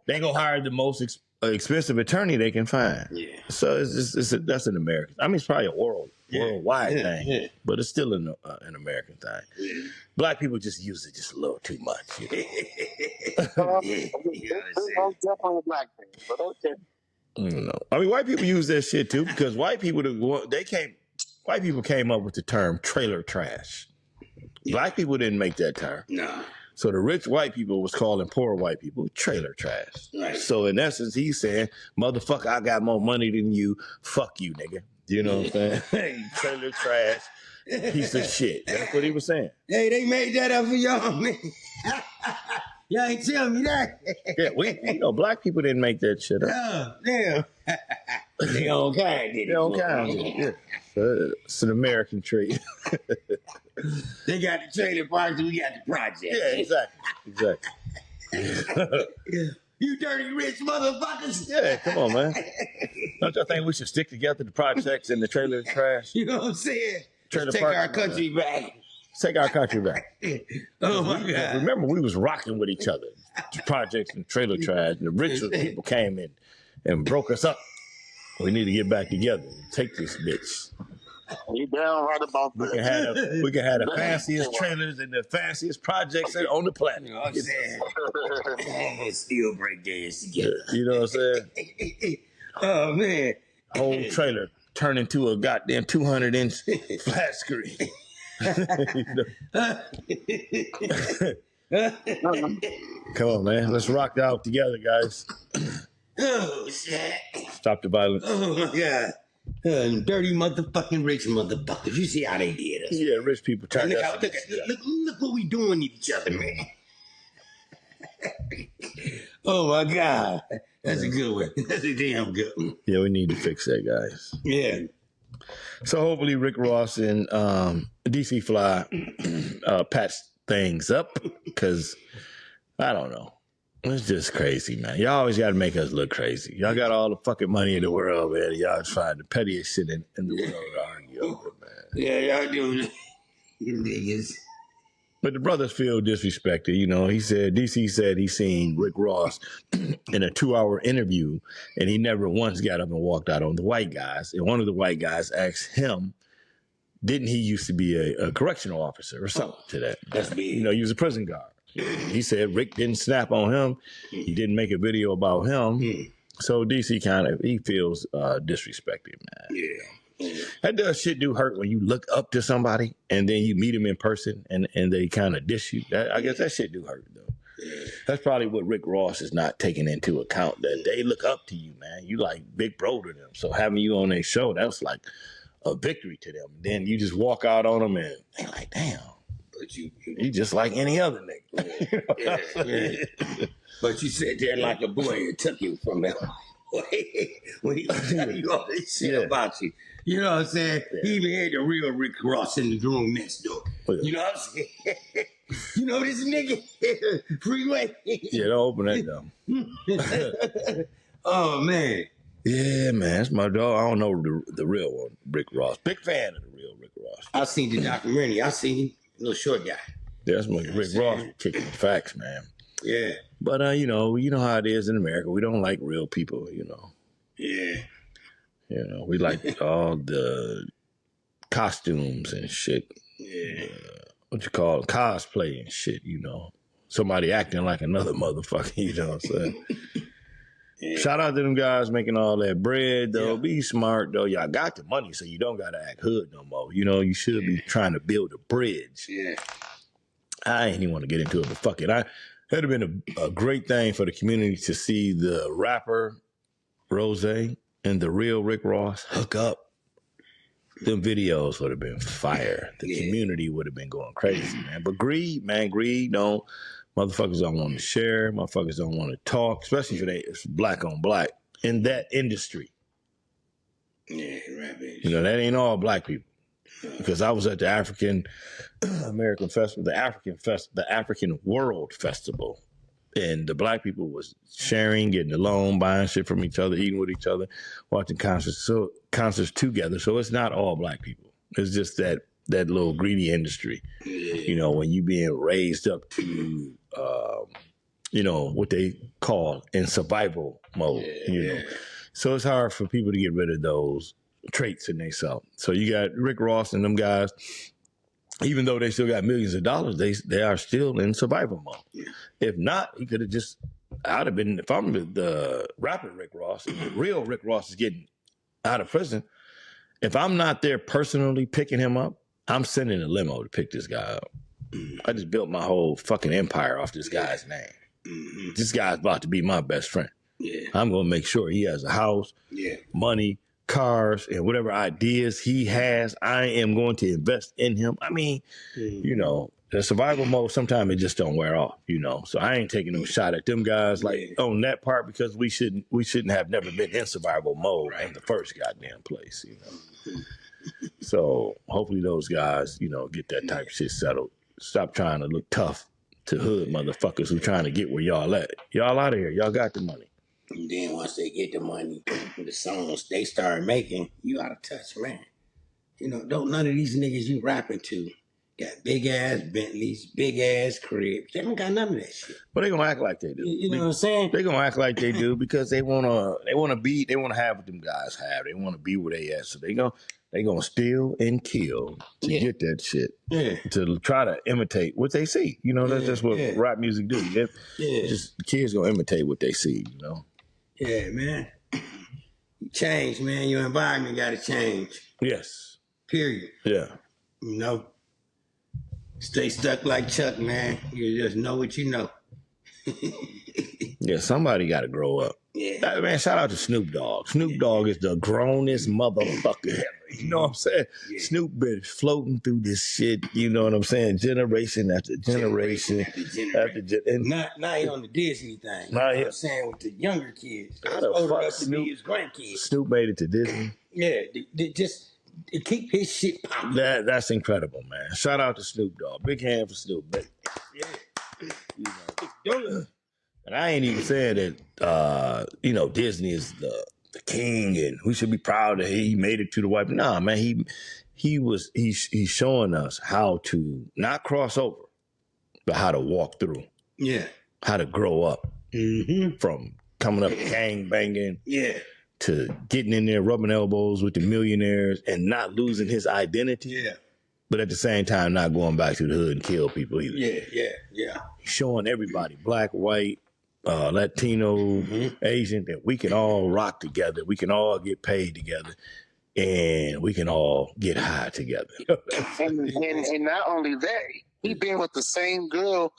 they go hire the most expensive attorney they can find. Yeah. So that's an American. I mean, it's probably a worldwide thing, but it's still an American thing. Yeah. Black people just use it just a little too much. You know? It's definitely a black thing, but okay. I mean, white people use that shit too because white people came up with the term trailer trash. Black people didn't make that term. Nah. So the rich white people was calling poor white people trailer trash. Right. So in essence, he's saying, motherfucker, I got more money than you. Fuck you, nigga. You know what I'm saying? Trailer trash, piece of shit. That's what he was saying. Hey, they made that up for y'all, man. Y'all ain't tell me that. Yeah, black people didn't make that shit up. Oh, damn. They own kind did it. They own kind. Yeah. It's an American trait. They got the trailer parks, we got the project. Yeah, exactly. You dirty rich motherfuckers. Yeah, come on, man. Don't y'all think we should stick together, the projects and the trailer trash? You know what I'm saying? Trailer Take parks, our country back. Take our country back. Oh my God. Remember, we was rocking with each other. The projects and trailer trash, and the rich people came in and broke us up. We need to get back together and take this bitch. You down right about that. We can have the fanciest trailers and the fanciest projects on the planet. You know what I'm saying? Still break dance together. You know what I'm saying? Oh man. Whole trailer turn into a goddamn 200-inch flat screen. Come on, man. Let's rock out together, guys. Oh shit. Stop the violence. Oh my God. Dirty motherfucking rich motherfuckers. You see how they did us. Yeah, rich people turn Look what we doing to each other, man. Oh my God. That's a good one. That's a damn good one. Yeah, we need to fix that, guys. Yeah. So hopefully Rick Ross and DC Fly patch things up because I don't know. It's just crazy, man. Y'all always got to make us look crazy. Y'all got all the fucking money in the world, man. Y'all find the pettiest shit in the world to argue over, man. Yeah, y'all do. You niggas. But the brothers feel disrespected. You know, DC said he seen Rick Ross in a 2-hour interview and he never once got up and walked out on the white guys. And one of the white guys asked him, didn't he used to be a correctional officer or something to that? That's big. You know, he was a prison guard. He said Rick didn't snap on him. He didn't make a video about him. So DC he feels disrespected, man. Yeah. That shit do hurt when you look up to somebody and then you meet them in person and they kind of dish you. I guess that shit do hurt, though. Yeah. That's probably what Rick Ross is not taking into account, that they look up to you, man. You like big bro to them. So having you on their show, that's like a victory to them. Then you just walk out on them and they like, damn. But you just like any other nigga. Yeah. But you said that like a boy and took you from that when he was telling you all this shit about you. You know what I'm saying? Yeah. He even had the real Rick Ross in the room next door. You know what I'm saying? You know this nigga? Freeway. Yeah, don't open that though. Oh, man. Yeah, man. That's my dog. I don't know the real one, Rick Ross. Big fan of the real Rick Ross. I seen the documentary. I seen him. Little short guy. Yeah, that's my Rick Ross kicking facts, man. Yeah. But, you know how it is in America. We don't like real people, you know. Yeah. You know, we like all the costumes and shit. Yeah. What you call it? Cosplay and shit, you know. Somebody acting like another motherfucker, you know what I'm saying? Yeah. Shout out to them guys making all that bread, though. Yeah. Be smart, though. Y'all got the money, so you don't got to act hood no more. You know, you should be trying to build a bridge. Yeah. I ain't even want to get into it, but fuck it. It'd have been a great thing for the community to see the rapper Rose and the real Rick Ross hook up. Them videos would have been fire. The community would have been going crazy, man. But greed, don't. Motherfuckers don't want to share. Motherfuckers don't want to talk, especially if it's black on black in that industry. Yeah, right, baby. You know, that ain't all black people. because I was at the African American Festival, the African World Festival, and the black people was sharing, getting along, buying shit from each other, eating with each other, watching concerts together. So it's not all black people. It's just that little greedy industry. You know, when you being raised up to, you know, what they call in survival mode. You know, so it's hard for people to get rid of those traits in themselves. So you got Rick Ross and them guys. Even though they still got millions of dollars, they are still in survival mode. Yeah. If not, he could have just, I'd have been, if I'm the rapper Rick Ross, and the real Rick Ross is getting out of prison, if I'm not there personally picking him up, I'm sending a limo to pick this guy up. I just built my whole fucking empire off this guy's name. This guy's about to be my best friend. Yeah. I'm going to make sure he has a house, money, cars, and whatever ideas he has, I am going to invest in him. I mean, you know, the survival mode, sometimes it just don't wear off, you know. So I ain't taking no shot at them guys like on that part, because we shouldn't have never been in survival mode in the first goddamn place, you know. So hopefully those guys, you know, get that type of shit settled. Stop trying to look tough to hood motherfuckers who trying to get where y'all at. Y'all out of here. Y'all got the money. And then once they get the money, the songs they start making, you out of touch, man. You know, none of these niggas you rapping to got big ass Bentleys, big ass cribs. They don't got none of that shit. But they gonna act like they do. You know what I'm saying? They gonna act like they do because they wanna have what them guys have. They wanna be where they at. So they gonna steal and kill to get that shit. Yeah. To try to imitate what they see. You know, that's just what rap music do. Just the kids gonna imitate what they see, you know. Yeah, man. Change, man. Your environment got to change. Yes. Period. Yeah. You know, stay stuck like Chuck, man. You just know what you know. Yeah, somebody got to grow up. Yeah. Man, shout out to Snoop Dogg. Snoop Dogg is the grownest motherfucker ever. You know what I'm saying? Yeah. Snoop been floating through this shit, you know what I'm saying? Generation after generation. And not on the Disney thing. You know what I'm saying? With the younger kids. That's old enough to be his grandkids. Snoop made it to Disney. Yeah, they just keep his shit popping. That's incredible, man. Shout out to Snoop Dogg. Big hand for Snoop, baby. Yeah. You know. And I ain't even saying that, you know, Disney is the king and we should be proud that he made it to the white. Nah, man, he's showing us how to not cross over, but how to walk through. Yeah. How to grow up from coming up gang banging to getting in there, rubbing elbows with the millionaires and not losing his identity. Yeah. But at the same time, not going back to the hood and kill people either. Yeah. Showing everybody, black, white, Latino, Asian, that we can all rock together. We can all get paid together. And we can all get high together. and not only that, he been with the same girl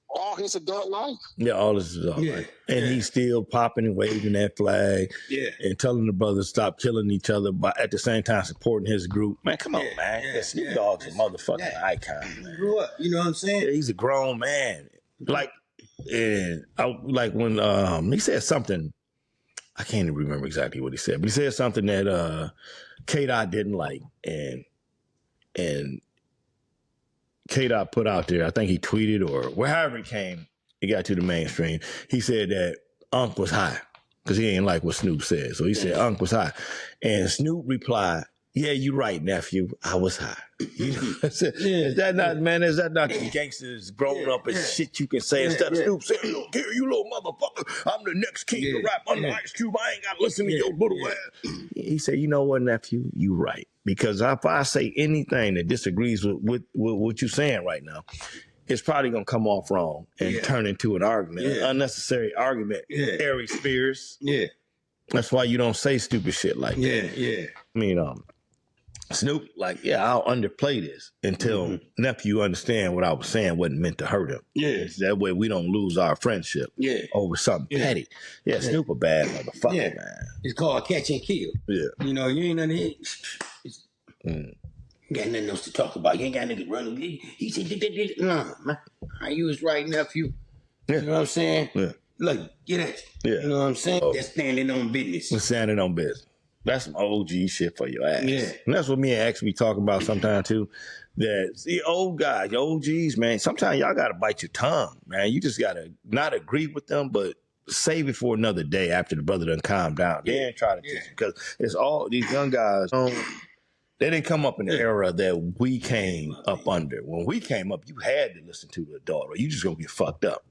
all his adult life. Yeah, all his adult life. And he's still popping and waving that flag and telling the brothers stop killing each other, but at the same time supporting his group. Man, come on, man. Snoop Dogg's a motherfucking icon, man. Grew up, you know what I'm saying? Yeah, he's a grown man. Like, and when he said something, I can't even remember exactly what he said, but he said something that K-Dot didn't like, and K-Dot put out there, I think he tweeted or wherever it got to the mainstream, he said that Unc was high because he ain't like what Snoop said. So he said Unc was high. And Snoop replied, yeah, you right, nephew. I was high. You know, is that not the gangsters growing up and shit you can say instead of Snoop saying, look here, you little motherfucker, I'm the next king to rap under Ice Cube. I ain't got to listen to your little ass. He said, you know what, nephew? You right. Because if I say anything that disagrees with what you're saying right now, it's probably going to come off wrong and turn into an argument, an unnecessary argument. Ari Spears. Yeah. That's why you don't say stupid shit like that. I mean, Snoop, like, I'll underplay this until nephew understand what I was saying wasn't meant to hurt him. Yeah. That way we don't lose our friendship over something petty. Yeah, Snoop a bad motherfucker, man. It's called catch and kill. Yeah. You know, you ain't nothing. You got nothing else to talk about. You ain't got niggas running. He said, nah, man. You was right, nephew. You know what I'm saying? Yeah. Look, get at you. Yeah. You know what I'm saying? That's standing on business. Standing on business. That's some OG shit for your ass. Yeah. And that's what me and X be talking about sometimes too. That see old guys, OGs, man, sometimes y'all gotta bite your tongue, man. You just gotta not agree with them, but save it for another day after the brother done calm down. They ain't try to teach you because it's all these young guys. They didn't come up in the era that we came up under. When we came up, you had to listen to the adult, or you just gonna get fucked up.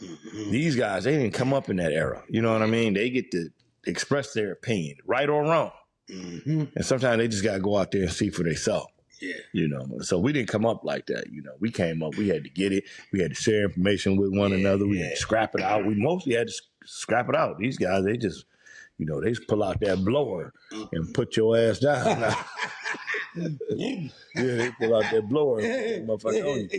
Mm-hmm. These guys, they didn't come up in that era. You know what I mean? They get to express their opinion, right or wrong. Mm-hmm. And sometimes they just gotta go out there and see for themselves. Yeah. You know, so we didn't come up like that. You know, we came up, we had to get it. We had to share information with one another. We had to scrap it out. We mostly had to scrap it out. These guys, they just, you know, they just pull out that blower and put your ass down. Yeah, they pull out that blower and put that motherfucker on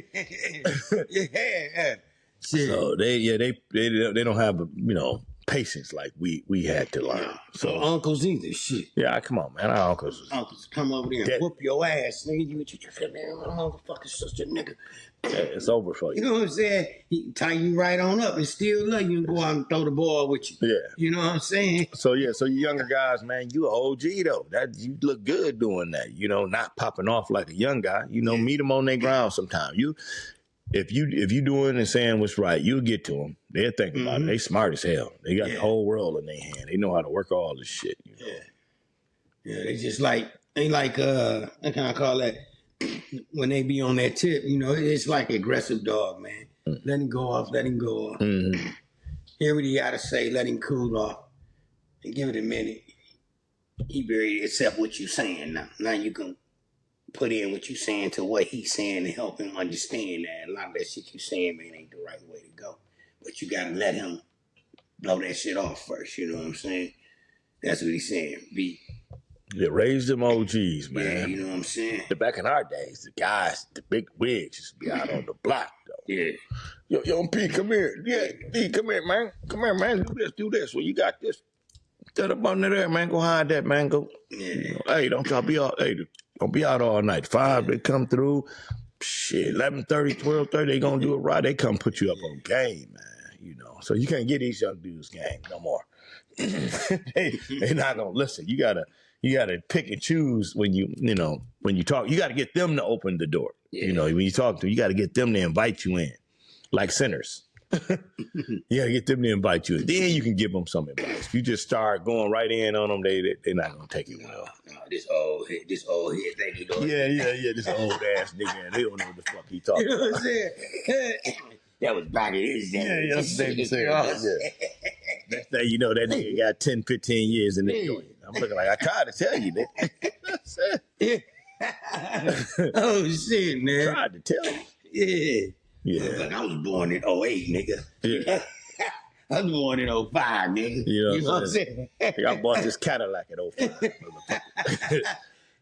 you. Yeah. So they don't have, you know, patience like we had to learn. So uncles either, shit. Yeah, come on, man. Our uncles come over there and whoop your ass, nigga. You man, motherfucking sister, nigga. Yeah, it's over for you. You know what I'm saying? He tie you right on up and still let you go out and throw the ball with you. Yeah. You know what I'm saying? So you younger guys, man, you an OG though. That you look good doing that. You know, not popping off like a young guy. You know, meet them on their ground sometime. If you doing and saying what's right, you'll get to them. They'll think about it. They smart as hell. They got the whole world in their hand. They know how to work all this shit. You know? Yeah, they just like what can I call that? When they be on that tip, you know, it's like aggressive dog, man. Let him go off. Mm-hmm. Hear what he got to say. Let him cool off. And give it a minute. He very accept what you saying now. Now you can put in what you saying to what he's saying to help him understand that a lot of that shit you saying, man, ain't the right way to go. But you gotta let him blow that shit off first, you know what I'm saying? That's what he's saying. Yeah, raise them OGs, man. Yeah, you know what I'm saying? Back in our days, the guys, the big wigs used to be out on the block, though. Yeah. Yo, P, come here. Yeah, P, come here, man. Come here, man. Do this. Well, you got this. Set up under there, man. Go hide that, man. Go. Yeah. Hey, don't be out all night. 5, they come through. Shit, 11:30, 12:30, they gonna do it right. They come put you up on game, man. You know, so you can't get these young dudes game no more. they not gonna listen. You gotta pick and choose when you talk. You gotta get them to open the door. Yeah. You know, when you talk to them, you gotta get them to invite you in, like sinners. You gotta get them to invite you in. Then you can give them some advice. If you just start going right in on them, they're not gonna take it well. No, this old head thing he doing. Yeah, this old ass nigga. They don't know what the fuck he talking about. You know what I'm saying? That was back in his day. Yeah, that's what they saying. Next thing you know, that nigga got 10, 15 years in the joint. I'm looking like, I tried to tell you that. Oh, shit, man. Tried to tell you. Yeah. Like, I was born in 08, nigga. Yeah. I was born in 05, nigga. You know what I'm saying? I bought this Cadillac at 05.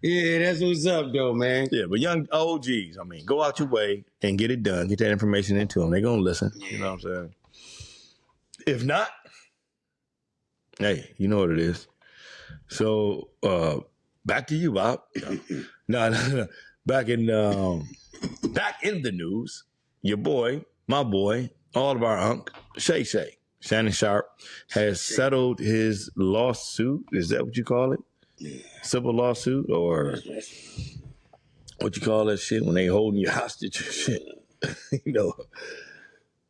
Yeah, that's what's up, though, man. Yeah, but young OGs, I mean, go out your way and get it done. Get that information into them. They're going to listen. Yeah. You know what I'm saying? If not, hey, you know what it is. So, back to you, Bob. No. Back in the news, your boy, my boy, all of our unk, Shay, Shannon Sharp, has settled his lawsuit. Is that what you call it? Yeah. Civil lawsuit, or what you call that shit when they holding you hostage or shit? You know,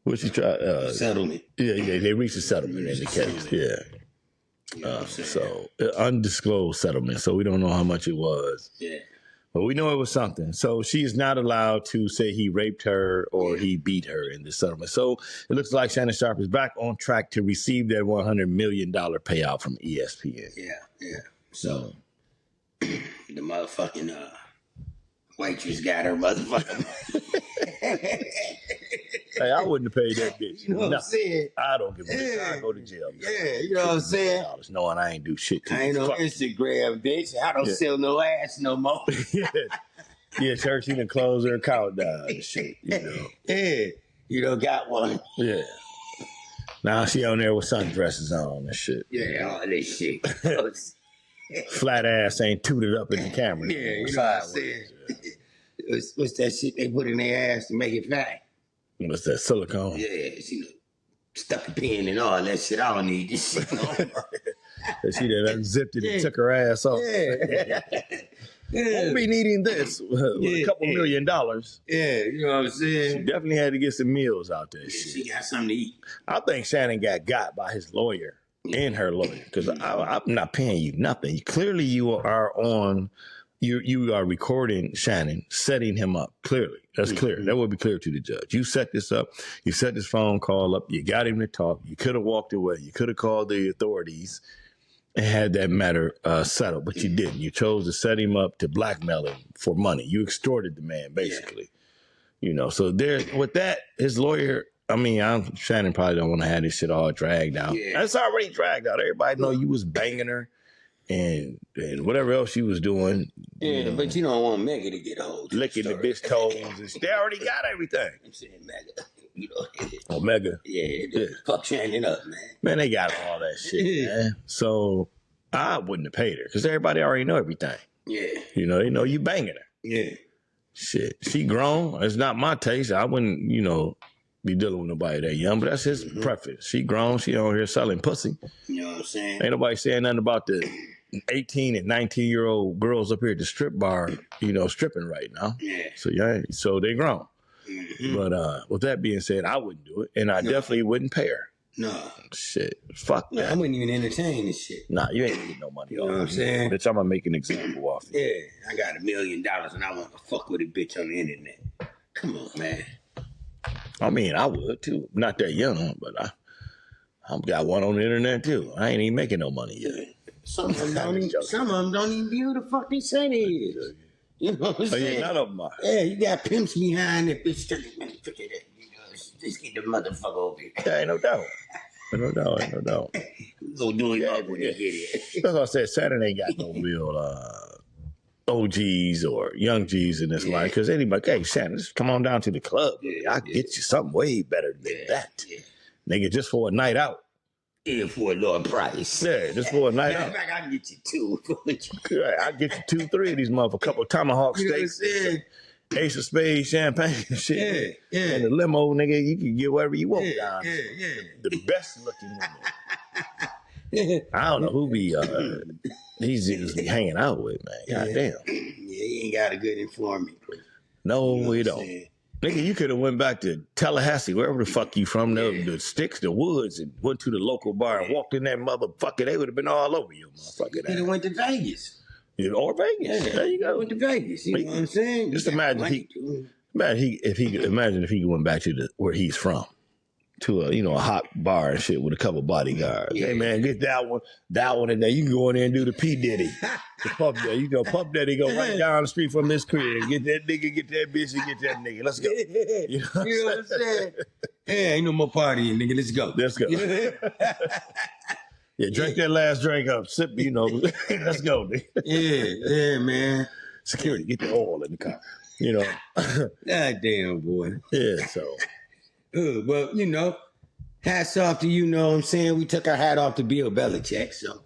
what you try? Settlement. Yeah, they reached a settlement in the case. Yeah. So undisclosed settlement. So we don't know how much it was. Yeah. But we know it was something. So she is not allowed to say he raped her or he beat her in the settlement. So it looks like Shannon Sharp is back on track to receive that $100 million payout from ESPN. Yeah. So the motherfucking waitress got her motherfucking. Hey, I wouldn't have paid that bitch. You know what I'm saying? I don't give a shit. I go to jail. Yeah, you know what I'm saying? Knowing I ain't do shit to I ain't on Instagram, bitch. I don't sell no ass no more. Yeah, church, she done closed her account down and shit, you know. Yeah, you don't got one. Yeah. Now she on there with sundresses on and shit. Yeah, all this shit. Flat ass ain't tooted up in the camera. Yeah, you know what I'm saying? What's that shit they put in their ass to make it fat? What's that, silicone? Yeah, she stuck a pin and all that shit. I don't need this shit no more. That she done unzipped it and took her ass off. Yeah. Won't be needing this with a couple $1 million. Yeah, you know what I'm saying? She definitely had to get some meals out there. She got something to eat. I think Shannon got by his lawyer and her lawyer because I'm not paying you nothing. Clearly, you are on. You are recording Shannon, setting him up. Clearly, that's clear. That would be clear to the judge. You set this up. You set this phone call up. You got him to talk. You could have walked away. You could have called the authorities and had that matter settled, but you didn't. You chose to set him up to blackmail him for money. You extorted the man, basically. You know, so there with that, his lawyer. I mean, Shannon probably don't want to have this shit all dragged out. Yeah. It's already dragged out. Everybody know you was banging her and whatever else she was doing. Yeah, but you don't want Mega to get a hold. Licking the bitch toes. And they already got everything. I'm saying Mega. You know. Oh, Mega. Yeah. Fuck Shannon up, man. Man, they got all that shit, man. So I wouldn't have paid her because everybody already know everything. Yeah. You know, they know you banging her. Yeah. Shit. She grown. It's not my taste. I wouldn't, be dealing with nobody that young, but that's his preference. She grown. She on here selling pussy. You know what I'm saying? Ain't nobody saying nothing about the 18 and 19-year-old girls up here at the strip bar, stripping right now. Yeah. So they grown. Mm-hmm. But with that being said, I wouldn't do it, and I definitely wouldn't pay her. No. Shit. Fuck that. I wouldn't even entertain this shit. Nah, you ain't getting no money. You know what I'm saying? Bitch, I'm gonna make an example off you. Yeah, I got $1 million and I want to fuck with a bitch on the internet. Come on, man. I mean, I would too. Not that young, but I've got one on the internet too. I ain't even making no money yet. Some of them don't even be who the fuck they say they is. You know what I'm saying? Yeah, none of them are. Yeah, you got pimps behind it, bitch. Man, forget it. Just get the motherfucker over here. Yeah, ain't no doubt. Ain't no doubt. Go do it up when you get it. That's what I said. Saturn ain't got no real OGs or young G's in this life. Because anybody, hey, Shannon, just come on down to the club. I'll get you something way better than that. Yeah. Nigga, just for a night out. Yeah, for a lower price. Yeah, just for a night out. I can get you two. Yeah, I'll get you 2, 3 of these motherfuckers. Couple of tomahawk steaks. Ace of Spades, champagne and shit. Yeah. And the limo, nigga, you can get whatever you want down. Yeah. The best looking woman. I don't know who these niggas be hanging out with, man. Goddamn. Yeah, he ain't got a good informant. No, we don't. Nigga, you could have went back to Tallahassee, wherever the fuck you from, the sticks, the woods, and went to the local bar and walked in that motherfucker. They would have been all over you, motherfucker. You could have went to Vegas. Or Vegas. Yeah, there you go. Went to Vegas. You know what I'm saying? Just imagine if he went back to where he's from, to a hot bar and shit with a couple bodyguards. Yeah. Hey man, get that one in there. You can go in there and do the P Diddy, the Puff Daddy. Puff Daddy go right down the street from this crib. Get that nigga, get that bitch, and get that nigga. Let's go. You know what I'm saying? Hey, ain't no more partying, nigga. Let's go. Yeah, drink that last drink up. Sip, let's go, nigga. Yeah, man. Security, get the oil in the car. God damn, boy. Yeah, so. Well, hats off to you, know what I'm saying? We took our hat off to Bill Belichick, so.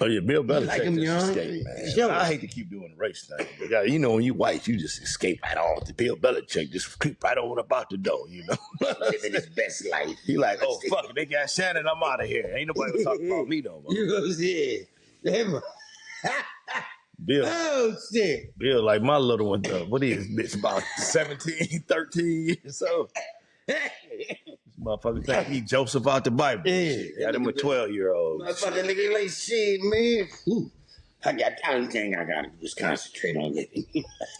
Oh, yeah, Bill Belichick like him, escaped, man. Sure. I hate to keep doing the race thing. But, when you white, you just escape right off to Bill Belichick. Just creep right over about the door, Living his best life. He like, oh, fuck it. They got Shannon. I'm out of here. Ain't nobody talking about me no more. You know what I'm saying? Bill. Oh, shit. Bill, like my little one, what is bitch, about 17, 13 years old. Motherfucker think he Joseph out the Bible. Yeah. Got him a 12-year-old. Motherfucker nigga like shit, man. Ooh. I got time thing I gotta just concentrate on living.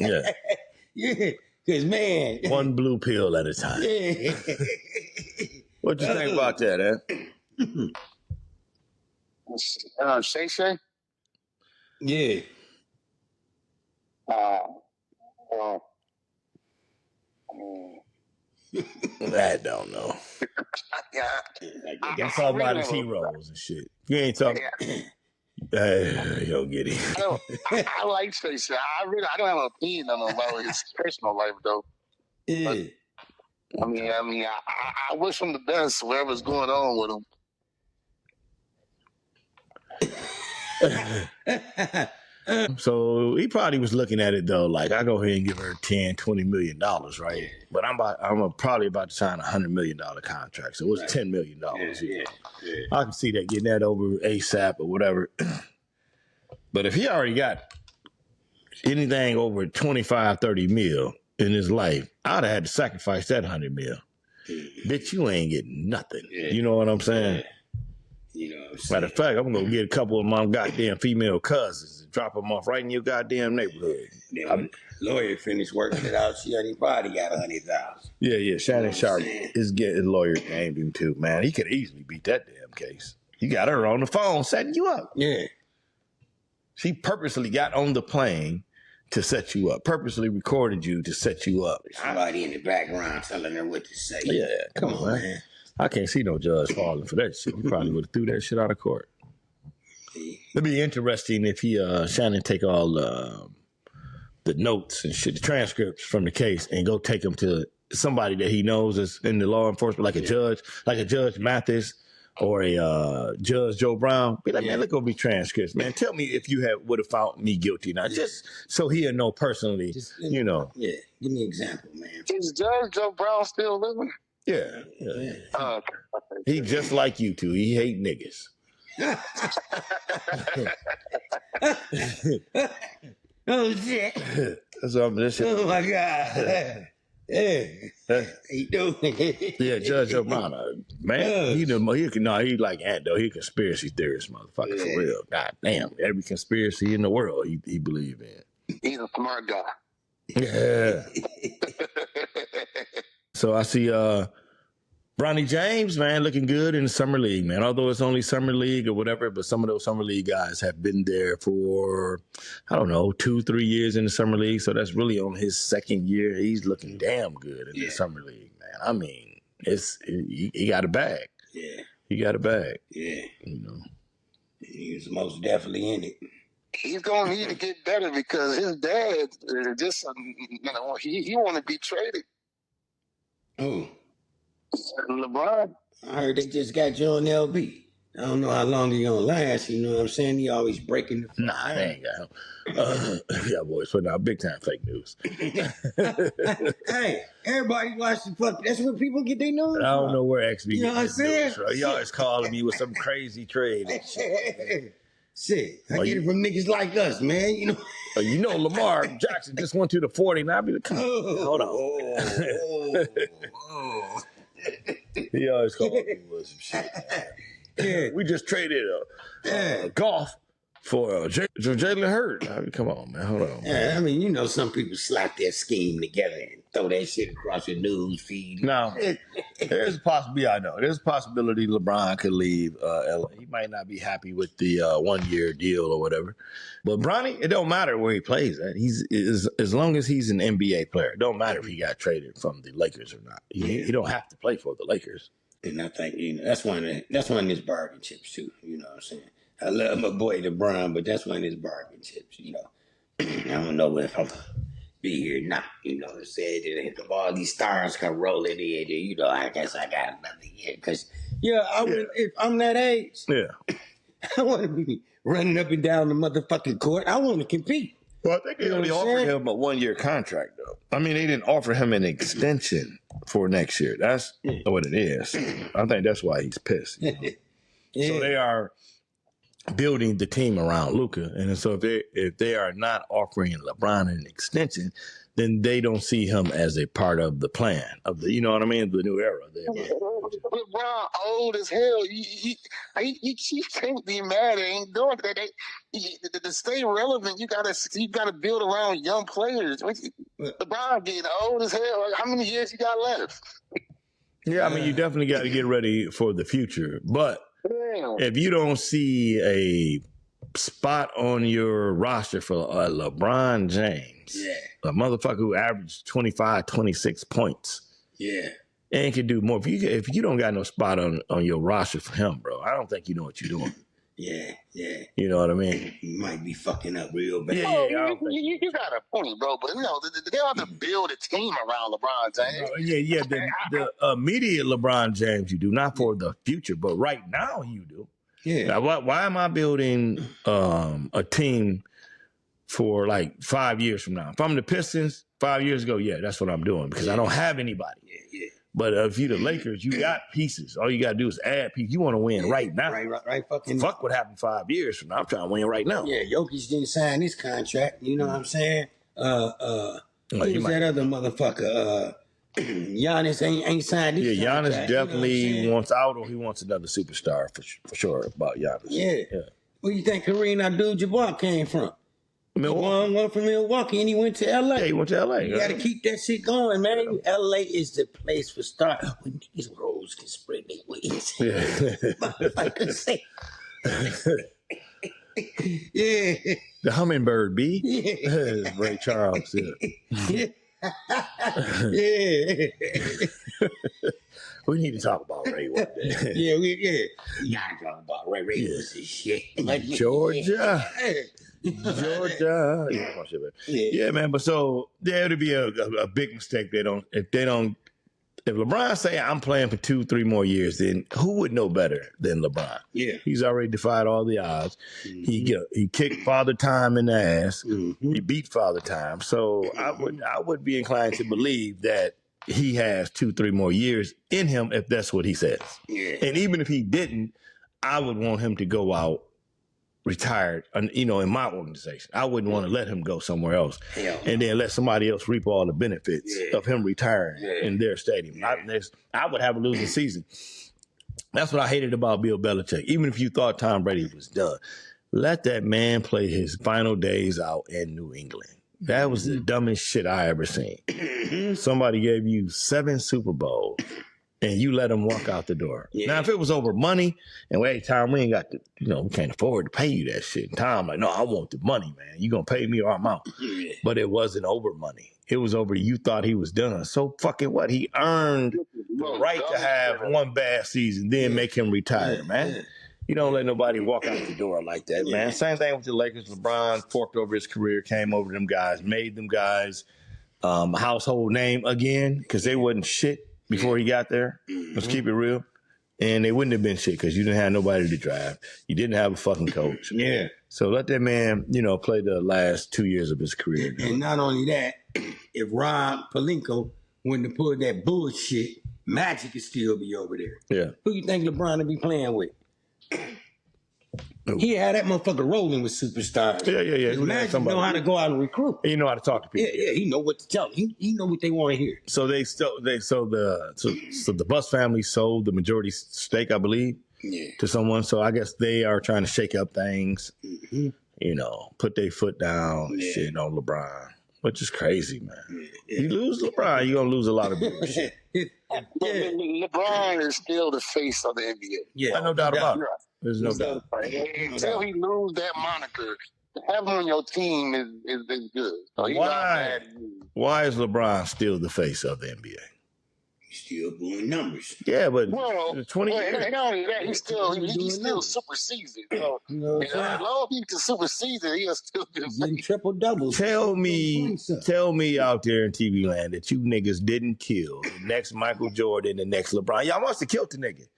Yeah. Yeah. Cause man. One blue pill at a time. Yeah. What you think about that, Shay Shay? Yeah. I don't know. That's all about his heroes and shit. You ain't talking. Yo, get it. I like Shay Shay. I don't have an opinion on him about his personal life though. Yeah. But, I wish him the best, whatever's going on with him. So he probably was looking at it though, like I go ahead and give her $10-20 million, right? Yeah. But I'm probably about to sign $100 million contract, so it was $10 million. Yeah. I can see that getting that over ASAP or whatever. But if he already got anything over 25-30 mil in his life, I'd have had to sacrifice that 100 mil. Bitch, you ain't getting nothing. Yeah. You know what I'm saying? Yeah. You know what I'm saying? Matter of fact, I'm going to get a couple of my goddamn female cousins and drop them off right in your goddamn neighborhood. Then lawyer finished working it out. She already probably got 100,000. Yeah. Shannon Sharp is getting lawyer named him too, man. He could easily beat that damn case. You got her on the phone setting you up. Yeah. She purposely got on the plane to set you up, purposely recorded you to set you up. Somebody in the background telling her what to say. Yeah, come on, man. I can't see no judge falling for that shit. You probably would have threw that shit out of court. It'd be interesting if Shannon take all the notes and shit, the transcripts from the case, and go take them to somebody that he knows is in the law enforcement, like a Judge Mathis or a Judge Joe Brown. Be like, man, look over these transcripts, man. Tell me if you would have found me guilty now, just so he'll know personally, you know. Yeah, give me an example, man. Is Judge Joe Brown still living? Yeah. He just like you two. He hate niggas. Oh shit! Oh my god! Hey, he do. Yeah, Judge O'Brien, man. He like Ant though. He a conspiracy theorist, motherfucker, for real. God damn, every conspiracy in the world he believe in. He's a smart guy. Yeah. So I see Bronny James, man, looking good in the Summer League, man. Although it's only Summer League or whatever, but some of those Summer League guys have been there for, I don't know, 2-3 years in the Summer League. So that's really on his second year. He's looking damn good in the Summer League, man. I mean, he got a bag. Yeah. He got a bag. Yeah. You know. He was most definitely in it. He's going to need to get better because his dad just, he want to be traded. Oh. LeBron. I heard they just got you on LB. I don't know how long he gonna last. You know what I'm saying? He always breaking the. Nah, they ain't got him. Yeah, boys, putting out big time fake news. Hey, everybody watch the fuck. That's where people get their news. I don't know where XB. You know what I'm saying? He always calling me with some crazy trade. Shit, I get it from niggas like us, man. You know. Lamar Jackson just went to the 40, and I'll be like, hold on. He always called me with some shit. Yeah. We just traded golf for Jalen Hurts. I mean, come on, man. Hold on. Yeah, I mean, you know, some people slap their scheme together and throw that shit across your news feed. Now, there's a possibility. I know there's a possibility LeBron could leave LA. He might not be happy with the 1-year deal or whatever. But Bronny, it don't matter where he plays at. As long as he's an NBA player, it don't matter if he got traded from the Lakers or not. He don't have to play for the Lakers. And I think that's one of his bargain chips too. You know what I'm saying? I love my boy LeBron, but that's one of his bargain chips. You know, I don't know if I'm be here or not. You know what I'm saying? If all these stars come rolling in, you know, I guess I got another year. Because if I'm that age, I want to be running up and down the motherfucking court. I want to compete. Well, I think they only offered him a 1-year contract, though. I mean, they didn't offer him an extension for next year. That's what it is. I think that's why he's pissed. You know? So they are building the team around Luka, and so if they are not offering LeBron an extension, then they don't see him as a part of the plan of the, you know what I mean, the new era. LeBron old as hell. He can't be mad. They ain't doing that. To stay relevant, you gotta build around young players. LeBron getting old as hell. How many years you got left? Yeah, I mean, you definitely got to get ready for the future, but if you don't see a spot on your roster for LeBron James, a motherfucker who averaged 25, 26 points, and can do more. If you don't got no spot on your roster for him, bro, I don't think you know what you're doing. Yeah. You know what I mean? You might be fucking up real bad. You got a point, bro. But no, they have to build a team around LeBron James. The immediate LeBron James you do, not for the future, but right now you do. Yeah. Now, why am I building a team for like 5 years from now. If I'm the Pistons 5 years ago, yeah, that's what I'm doing because I don't have anybody. Yeah. But if you the Lakers, you got pieces. All you got to do is add pieces. You want to win right now. Right. Fucking fuck what happened 5 years from now. I'm trying to win right now. Yeah, Jokic didn't sign his contract. You know what I'm saying? Who's that other motherfucker? Giannis ain't signed his contract. Giannis definitely wants out, or he wants another superstar for sure about Giannis. Yeah. Where you think Kareem Abdul-Jabbar came from? Milwaukee. One from Milwaukee, and he went to L.A. Yeah, he went to L.A. You got to keep that shit going, man. L.A. is the place for stars. When these roads can spread their wings. Motherfuckers say. Yeah. The hummingbird bee. Yeah. Ray Charles. Yeah. Yeah. We need to talk about Ray one day. Yeah. You gotta talk about Ray. Ray was this shit. Georgia. Yeah, man. But so there would be a big mistake. If LeBron say I'm playing for 2-3 more years, then who would know better than LeBron? Yeah, he's already defied all the odds. Mm-hmm. He kicked Father Time in the ass. Mm-hmm. He beat Father Time. So I would be inclined to believe that he has 2-3 more years in him if that's what he says. Yeah, and even if he didn't, I would want him to go out retired, in my organization. I wouldn't want to let him go somewhere else and then let somebody else reap all the benefits of him retiring in their stadium. Yeah. I would have a losing season. That's what I hated about Bill Belichick. Even if you thought Tom Brady was done, let that man play his final days out in New England. That was the dumbest shit I ever seen. Somebody gave you 7 Super Bowls and you let him walk out the door. Yeah. Now, if it was over money, and hey, Tom, we ain't got the, we can't afford to pay you that shit. And Tom, like, no, I want the money, man. You gonna pay me or I'm out. Yeah. But it wasn't over money. It was over you thought he was done. So fucking what? He earned the right to have one bad season, then make him retire, man. Yeah. You don't let nobody walk out the door like that, man. Same thing with the Lakers. LeBron forked over his career, came over them guys, made them guys a household name again because they wasn't shit before he got there. Let's keep it real. And they wouldn't have been shit because you didn't have nobody to drive. You didn't have a fucking coach. Yeah. So let that man, play the last 2 years of his career. And not only that, if Rob Pelinka wouldn't have pulled that bullshit, Magic would still be over there. Yeah. Who you think LeBron would be playing with? He had that motherfucker rolling with superstars. Yeah. Magic know how to go out and recruit. He know how to talk to people. Yeah. He know what to tell them. He know what they want to hear. So the Buss family sold the majority stake, I believe, to someone. So I guess they are trying to shake up things. Mm-hmm. Put their foot down, shit on LeBron, which is crazy, man. You lose LeBron, you're gonna lose a lot of bullshit. LeBron is still the face of the NBA. Yeah, no doubt about it. There's no doubt. Until he lose that moniker, to have him on your team is good. So why is LeBron still the face of the NBA? He's still doing numbers. Yeah, but 20 years. Not only that, he's still super seasoned. So, as long as he can super seasoned, he'll still do triple doubles. Tell me out there in TV land that you niggas didn't kill the next Michael Jordan, the next LeBron. Y'all must have killed the nigga.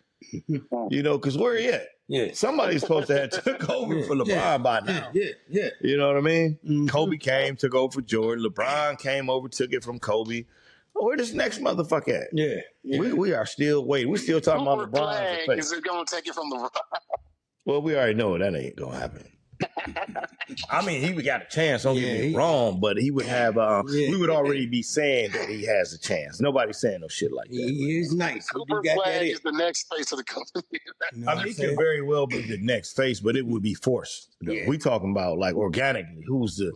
Because where he at? Yeah. Somebody's supposed to have took over for LeBron by now. Yeah. You know what I mean? Mm-hmm. Kobe came, took over for Jordan. LeBron came over, took it from Kobe. Where this next motherfucker at? Yeah. We are still waiting. We're still talking about LeBron. Is it going to take it from LeBron? Well, we already know that ain't going to happen. I mean, he would got a chance. Don't get me wrong, but he would have. We would already be saying that he has a chance. Nobody's saying no shit like that. He is nice. Cooper Flag is the next face of the company. I mean, he could very well be the next face, but it would be forced. We talking about like organically. Who's the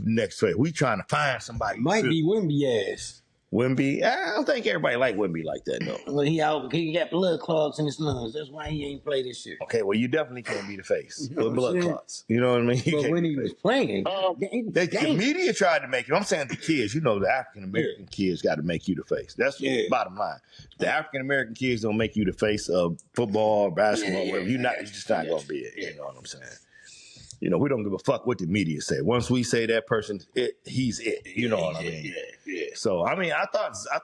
next face? We trying to find somebody. Might be Wemby ass. Wemby, I don't think everybody like Wemby like that though. Well, he got blood clots in his lungs. That's why he ain't play this year. Okay, well you definitely can't be the face with blood clots. You know what I mean? But when he was playing, the media tried to make you. I'm saying the kids. The African American kids got to make you the face. That's the bottom line. The African American kids don't make you the face of football, basketball, whatever. You're just not gonna be it. You know what I'm saying? We don't give a fuck what the media say. Once we say that person, he's it. You know what I mean? Yeah. So, I mean, I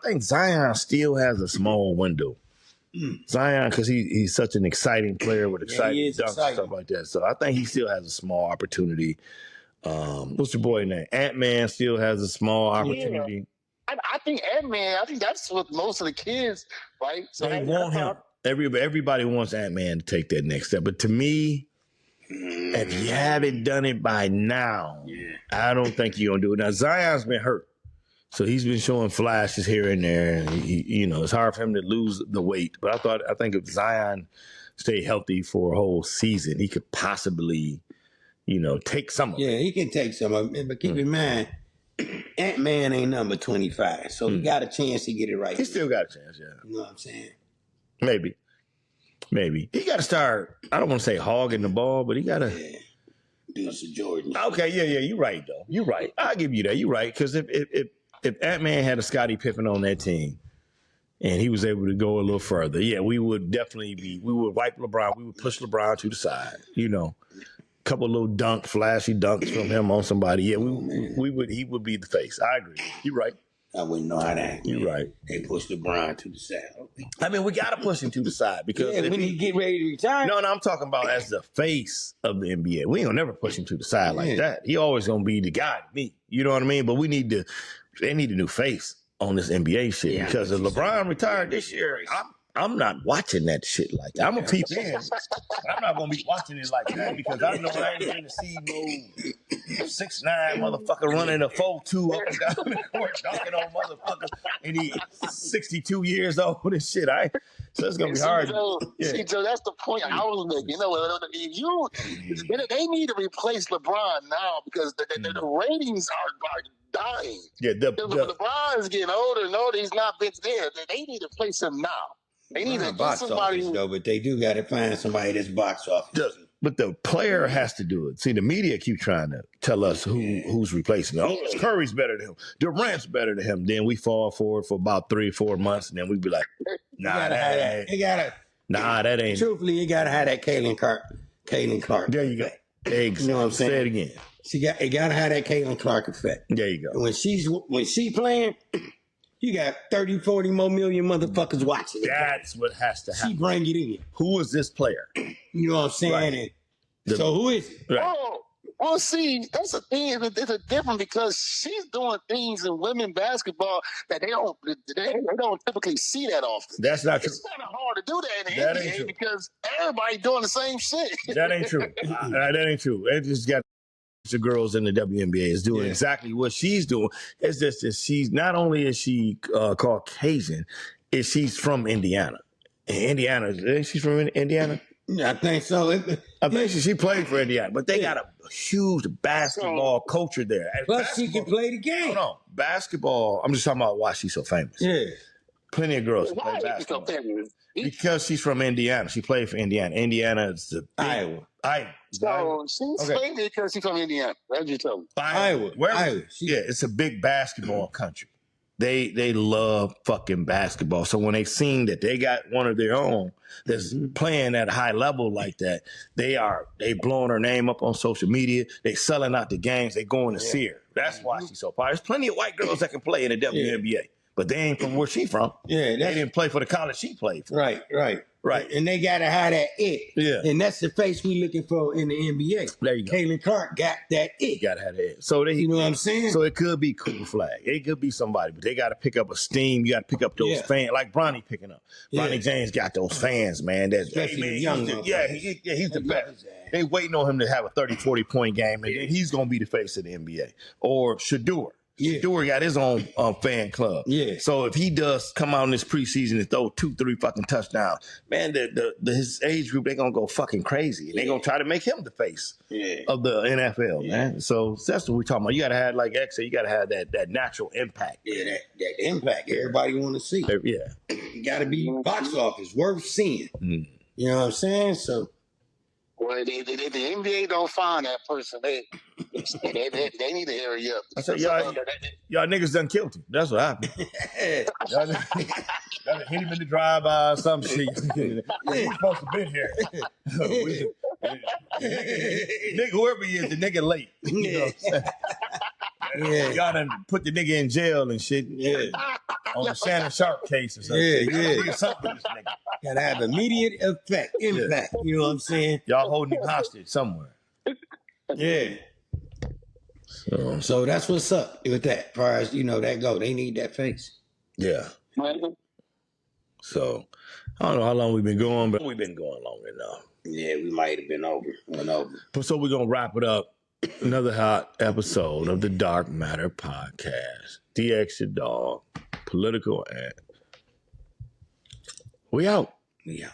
think Zion still has a small window. Zion, because he's such an exciting player with exciting dunks and stuff like that. So I think he still has a small opportunity. What's your boy name? Ant-Man still has a small opportunity. I think Ant-Man, I think that's what most of the kids, right? So they want him. Everybody wants Ant-Man to take that next step. But to me, if you haven't done it by now, I don't think you're going to do it. Now, Zion's been hurt. So he's been showing flashes here and there. And it's hard for him to lose the weight. But I think if Zion stayed healthy for a whole season, he could possibly, take some of it. Yeah, he can take some of it. But keep in mind, Ant-Man ain't number 25. So he got a chance to get it right. He still got a chance, yeah. You know what I'm saying? Maybe. He got to start, I don't want to say hogging the ball, but he got to. Yeah. Do some Jordan. Okay, yeah, you're right, though. You're right. I'll give you that. You're right. Because if Ant-Man had a Scottie Pippen on that team and he was able to go a little further, we would definitely we would wipe LeBron. We would push LeBron to the side, couple of little flashy dunks from him on somebody. Yeah, he would be the face. I agree. You're right. I wouldn't know how to act. You're right. They pushed LeBron to the side. I mean, we got to push him to the side because when he get ready to retire. No, I'm talking about as the face of the NBA. We ain't gonna never push him to the side like that. He always gonna be the guy to me. You know what I mean? But they need a new face on this NBA shit because if LeBron retired this year, I'm not watching that shit like that. I'm gonna peep in. I'm not gonna be watching it like that because I know I ain't gonna see no 6'9" motherfucker running a 4-2 up and down the court, dunking on motherfuckers, and he's 62 years old and shit. So it's gonna be hard. See, Joe, that's the point I was making. They need to replace LeBron now because the ratings are dying. Yeah, LeBron is getting older and older. He's not been there. They need to replace him now. They need to get somebody. Office, though, but they do got to find somebody that's box office. But the player has to do it. See, the media keep trying to tell us who's replacing him. Oh, Curry's better than him. Durant's better than him. Then we fall for it for about 3 or 4 months, and then we be like, nah, that ain't. Truthfully, you got to have that Caitlin Clark. There you go. You know what I'm saying? Say it again. You got to have that Caitlin Clark effect. There you go. And when she playing, you got 30, 40 more million motherfuckers watching it. That's what has to happen. She bring it in. Who is this player? You know what I'm saying? Right. So who is it? Right. Well, see, that's the thing. It's a different because she's doing things in women basketball that they don't typically see that often. That's not true. It's kind of hard to do that in the NBA because everybody doing the same shit. That ain't true. That ain't true. It just got the girls in the WNBA is doing exactly what she's doing. It's just that she's not only is she Caucasian, is she's from Indiana. She's from Indiana. I think so. I think she played for Indiana, but they got a huge basketball culture there. Plus, she can play the game. No, basketball. I'm just talking about why she's so famous. Yeah, plenty of girls play basketball because she's from Indiana. She played for Indiana. Indiana is the Iowa. So she's famous because she's from Indiana. That's you tell me. Iowa. It's a big basketball country. They love fucking basketball. So when they seen that they got one of their own that's playing at a high level like that, they blowing her name up on social media. They selling out the games. They going to see her. That's why she's so popular. There's plenty of white girls that can play in the WNBA, but they ain't from where she from. Yeah, they didn't play for the college she played for. Right. And they got to have that it. Yeah. And that's the face we looking for in the NBA. There you go. Caitlin Clark got that it. Got to have that it. So you know what I'm saying? So it could be Cooper Flag. It could be somebody, but they got to pick up a steam. You got to pick up those fans, like Bronny picking up. Bronny James got those fans, man. Especially young. He's the best. They waiting on him to have a 30, 40-point game, and then he's going to be the face of the NBA. Or Shador. Shador got his own fan club. Yeah. So if he does come out in this preseason and throw 2-3 fucking touchdowns, man, his age group, they're going to go fucking crazy. And they're going to try to make him the face of the NFL, man. So that's what we're talking about. You got to have, like X said, you got to have that natural impact. Yeah, that impact everybody want to see. Yeah. You got to be box office, worth seeing. You know what I'm saying? So. Well, the NBA don't find that person. They need to hurry up. I said, y'all niggas done killed him. That's what happened. y'all hit him in the drive-by or some shit. We supposed to be here. Nigga, whoever he is, the nigga late. You know what I'm saying? Y'all done put the nigga in jail and shit. On the Shannon Sharp case or something. Something with this nigga. Gotta have immediate impact. You know what I'm saying? Y'all holding him hostage somewhere. Yeah. So that's what's up with that. As far as that go, they need that face. Yeah. So I don't know how long we've been going, but we've been going long enough. Yeah, we might have been over. But so we're gonna wrap it up. Another hot episode of the Dark Matter Podcast. DX your dog. Political and we out. Yeah.